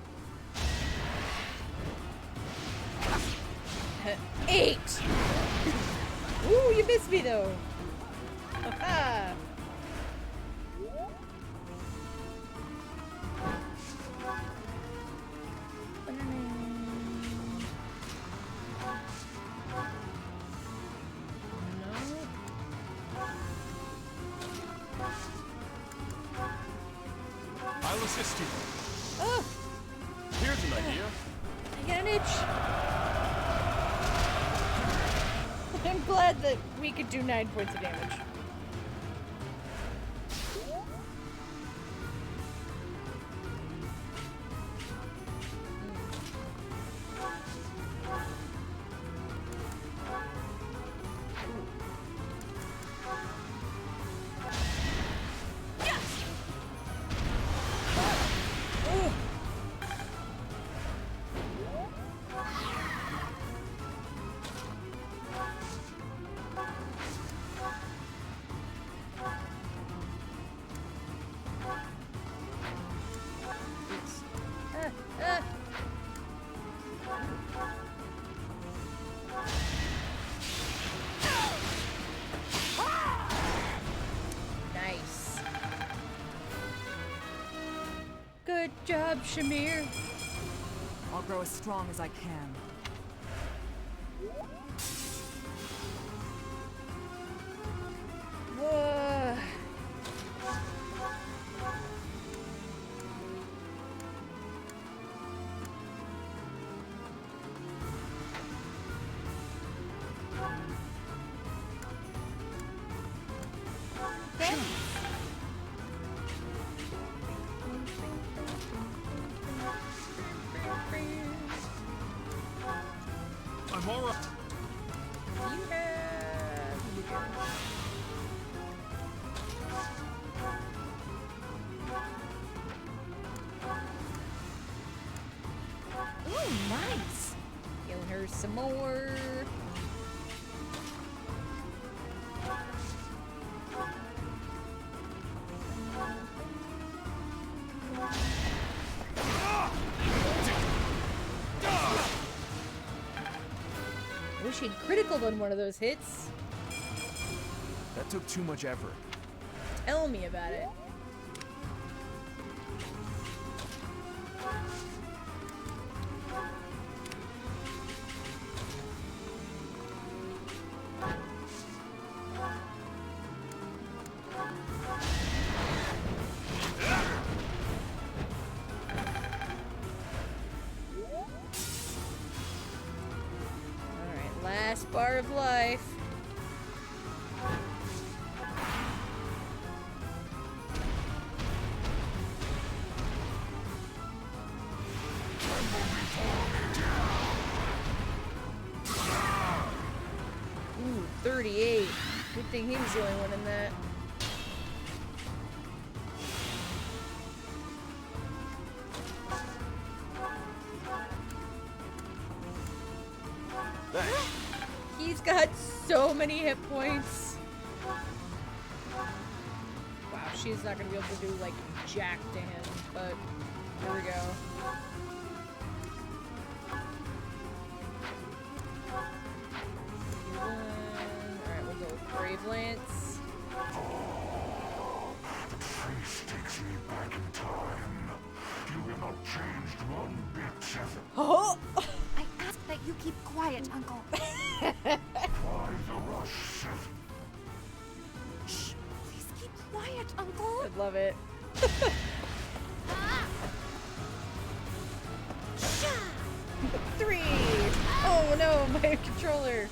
8! Ooh, you missed me though. Haha. I'll assist you. Oh, Here's an idea. I got an itch. I'm glad that we could do 9 points of damage. Nice. Good job, Shamir. I'll grow as strong as I can. Whoa. I'm all right. Ooh, nice. Healing her some more. Wish he'd criticaled on one of those hits. That took too much effort. Tell me about it. Last bar of life. Ooh, 38. Good thing he was the only one in that. He's got so many hit points. Wow, she's not gonna be able to do like jack to him, but here we go. Alright, we'll go with Brave Lance. The face takes me back in time. You have not changed one bit, Seth. Oh! I ask that you keep quiet, Uncle. Why the rush, Seth? Shh! Please keep quiet, Uncle. I'd love it. 3! Oh no, my controller.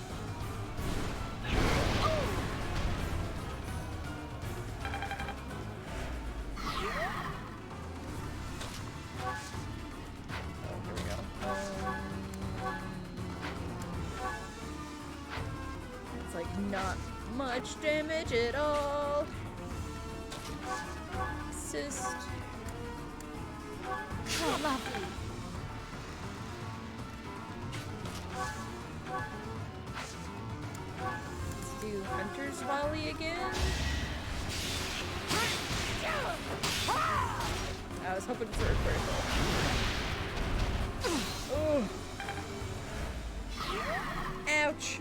It's like not much damage at all. Assist. Oh, lovely. Let's do Hunter's Volley again. I was hoping for a critical. Oh. Ouch.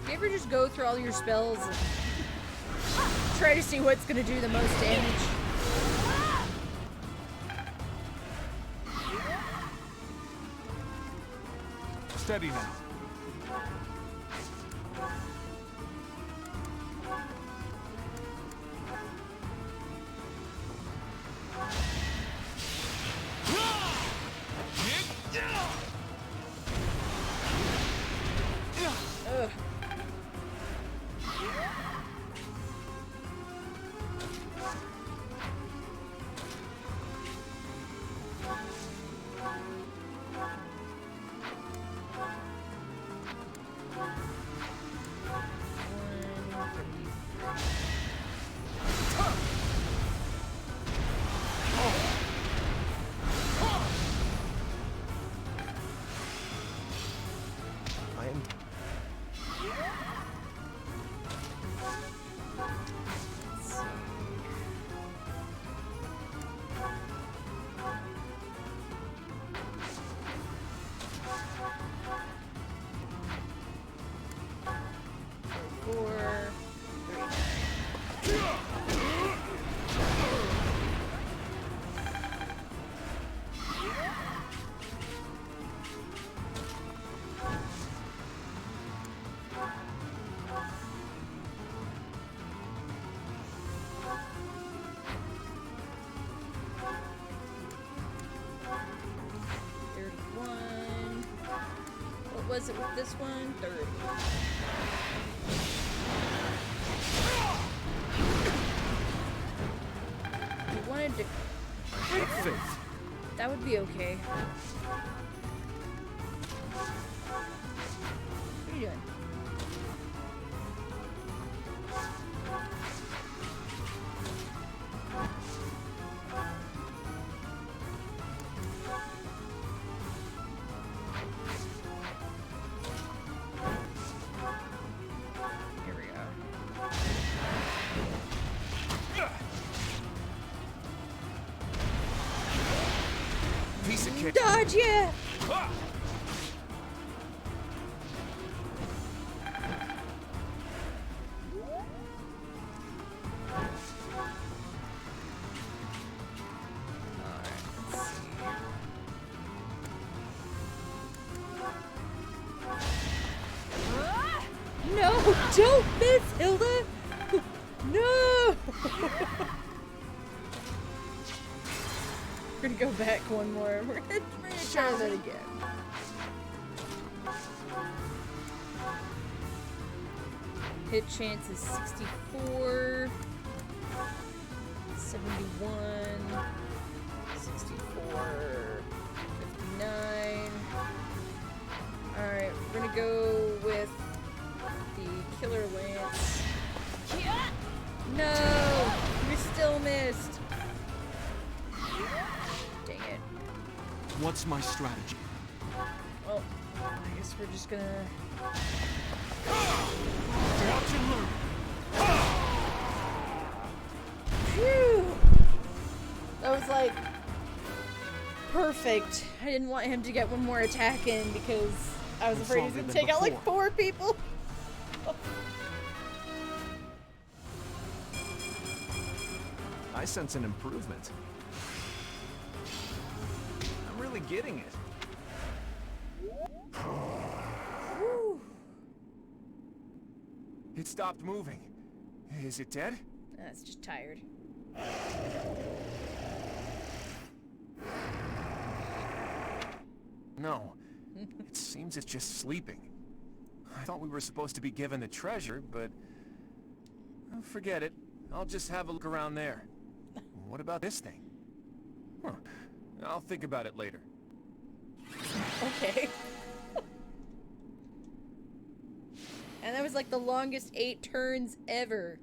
Do you ever just go through all your spells and try to see what's gonna do the most damage? Steady now. Ugh. I am... Let's see. Four, 3. What was it with this one? 30. If you wanted to crit, that would be okay. What are you doing? Here we go. Piece of cake. Dodge, yeah! no! Don't miss, Hilda! No! We're gonna go back one more. We're gonna try that again. Hit chance is 64, 71, 64, 59. Alright, we're gonna go with the Killer Lance. No! We still missed! Dang it. What's my strategy? Well, I guess we're just gonna... Watch and learn. Phew! That was like... perfect. I didn't want him to get one more attack in because I was afraid he was gonna take out like 4 people. I sense an improvement. I'm really getting it. It stopped moving. Is it dead? That's just tired. No. It seems it's just sleeping. I thought we were supposed to be given the treasure, but... forget it. I'll just have a look around there. What about this thing? Huh. I'll think about it later. Okay. And that was like the longest 8 turns ever.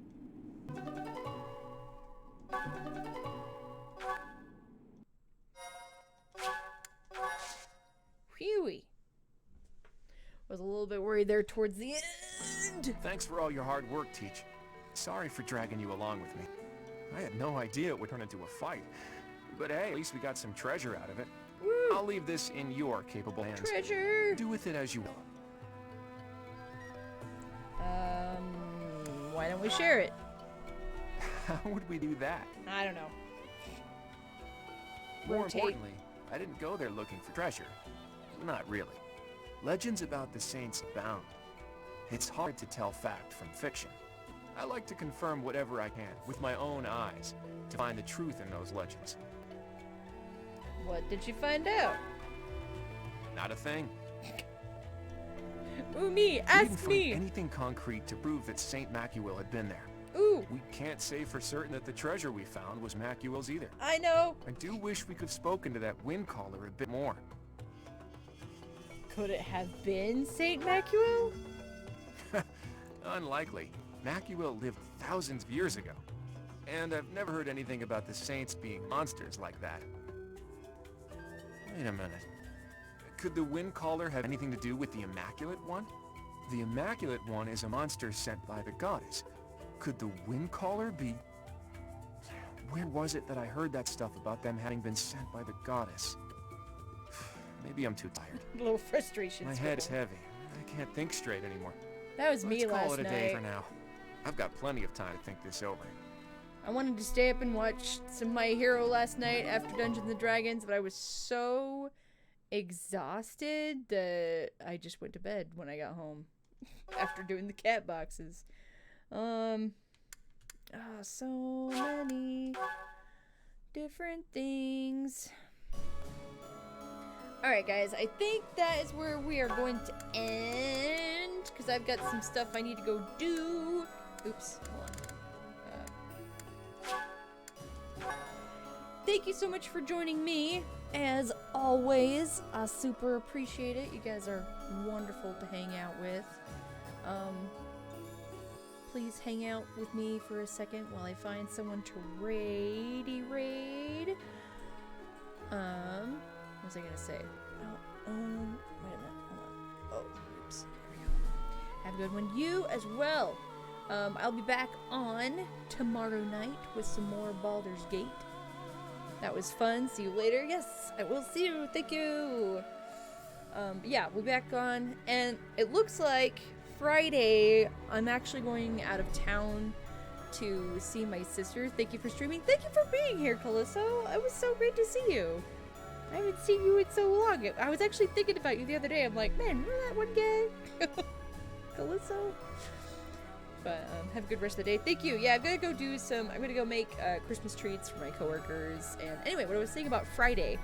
Phewie. Was a little bit worried there towards the end. Thanks for all your hard work, Teach. Sorry for dragging you along with me. I had no idea it would turn into a fight. But hey, at least we got some treasure out of it. Woo. I'll leave this in your capable hands. Treasure! Do with it as you will. Why don't we share it? How would we do that? I don't know. More Rotate. importantly, I didn't go there looking for treasure. Not really. Legends about the saints abound. It's hard to tell fact from fiction. I like to confirm whatever I can with my own eyes to find the truth in those legends. What did you find out? Not a thing. Ooh, me! We didn't Ask find me! anything concrete to prove that Saint Macuil had been there. Ooh! We can't say for certain that the treasure we found was Macuil's either. I know! I do wish we could have spoken to that wind caller a bit more. Could it have been Saint Macuil? Unlikely. Macuil lived thousands of years ago. And I've never heard anything about the saints being monsters like that. Wait a minute. Could the wind caller have anything to do with the Immaculate One? The Immaculate One is a monster sent by the goddess. Could the wind caller be... Where was it that I heard that stuff about them having been sent by the goddess? Maybe I'm too tired. A little frustration. My head is heavy. I can't think straight anymore. That was me Let's last call it a day night. for now. I've got plenty of time to think this over. I wanted to stay up and watch some My Hero last night after Dungeons & Dragons, but I was so exhausted that I just went to bed when I got home after doing the cat boxes. So many different things. Alright guys, I think that is where we are going to end, because I've got some stuff I need to go do. Oops, hold on. Thank you so much for joining me. As always, I super appreciate it. You guys are wonderful to hang out with. Please hang out with me for a second while I find someone to raid. What was I gonna say? Oh, wait a minute. Hold on. Oh, oops. There we go. Have a good one. You as well. I'll be back on tomorrow night with some more Baldur's Gate. That was fun. See you later. Yes, I will see you. Thank you. Yeah, we'll be back on. And it looks like Friday, I'm actually going out of town to see my sister. Thank you for streaming. Thank you for being here, Calypso. It was so great to see you. I haven't seen you in so long. I was actually thinking about you the other day. I'm like, man, remember that one guy? Calypso. But have a good rest of the day. Thank you. Yeah, I'm gonna go do some. I'm gonna go make Christmas treats for my coworkers. And anyway, what I was saying about Friday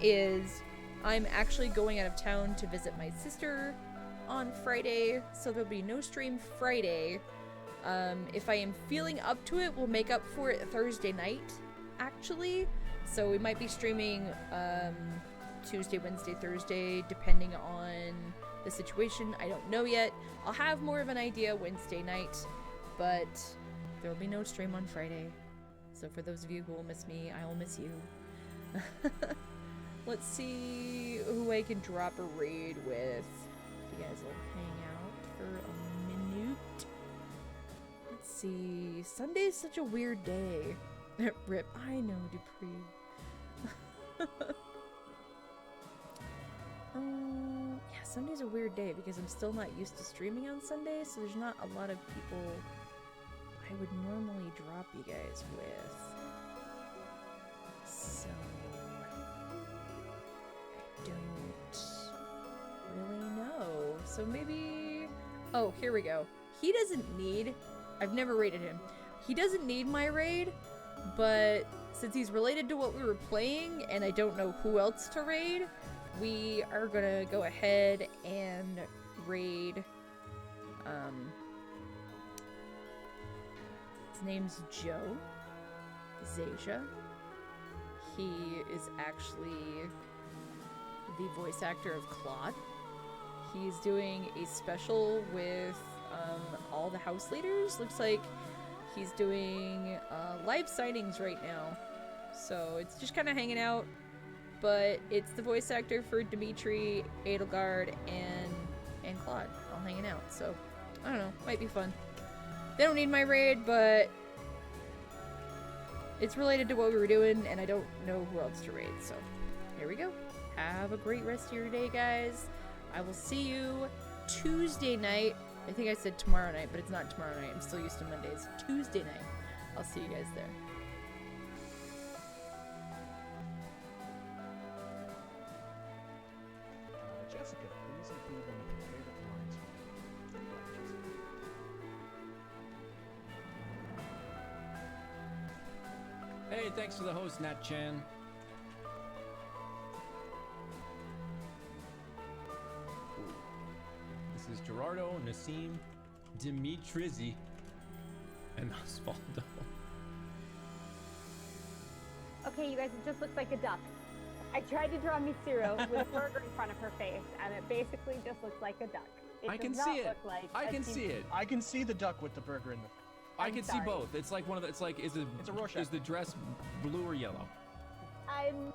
is I'm actually going out of town to visit my sister on Friday, so there'll be no stream Friday. If I am feeling up to it, we'll make up for it Thursday night, actually. So we might be streaming Tuesday, Wednesday, Thursday, depending on the situation. I don't know yet. I'll have more of an idea Wednesday night, but there will be no stream on Friday. So for those of you who will miss me, I will miss you. Let's see who I can drop a raid with. You guys will hang out for a minute. Let's see. Sunday is such a weird day. Rip. I know, Dupree. Yeah, Sunday's a weird day because I'm still not used to streaming on Sunday, so there's not a lot of people I would normally drop you guys with. So I don't really know. So maybe... Oh, here we go. He doesn't need... I've never raided him. He doesn't need my raid, but since he's related to what we were playing and I don't know who else to raid, we are gonna go ahead and raid, his name's Joe Zasia. He is actually the voice actor of Claude. He's doing a special with all the house leaders. Looks like he's doing live signings right now. So it's just kind of hanging out. But it's the voice actor for Dimitri, Edelgard, and Claude all hanging out. So, I don't know. Might be fun. They don't need my raid, but it's related to what we were doing, and I don't know who else to raid. So, here we go. Have a great rest of your day, guys. I will see you Tuesday night. I think I said tomorrow night, but it's not tomorrow night. I'm still used to Mondays. Tuesday night. I'll see you guys there. Jessica, please include one of your favorite lines from Hey, thanks for the host, Nat Chan. This is Gerardo, Nassim, Dimitrizzi, and Osvaldo. Okay, you guys, it just looks like a duck. I tried to draw Mitsuru with a burger in front of her face, and it basically just looks like a duck. I can see it. I can see it. I can see the duck with the burger in the. I can see both. It's like one of the. It's like is the It's a Rorschach. Is the dress blue or yellow? I'm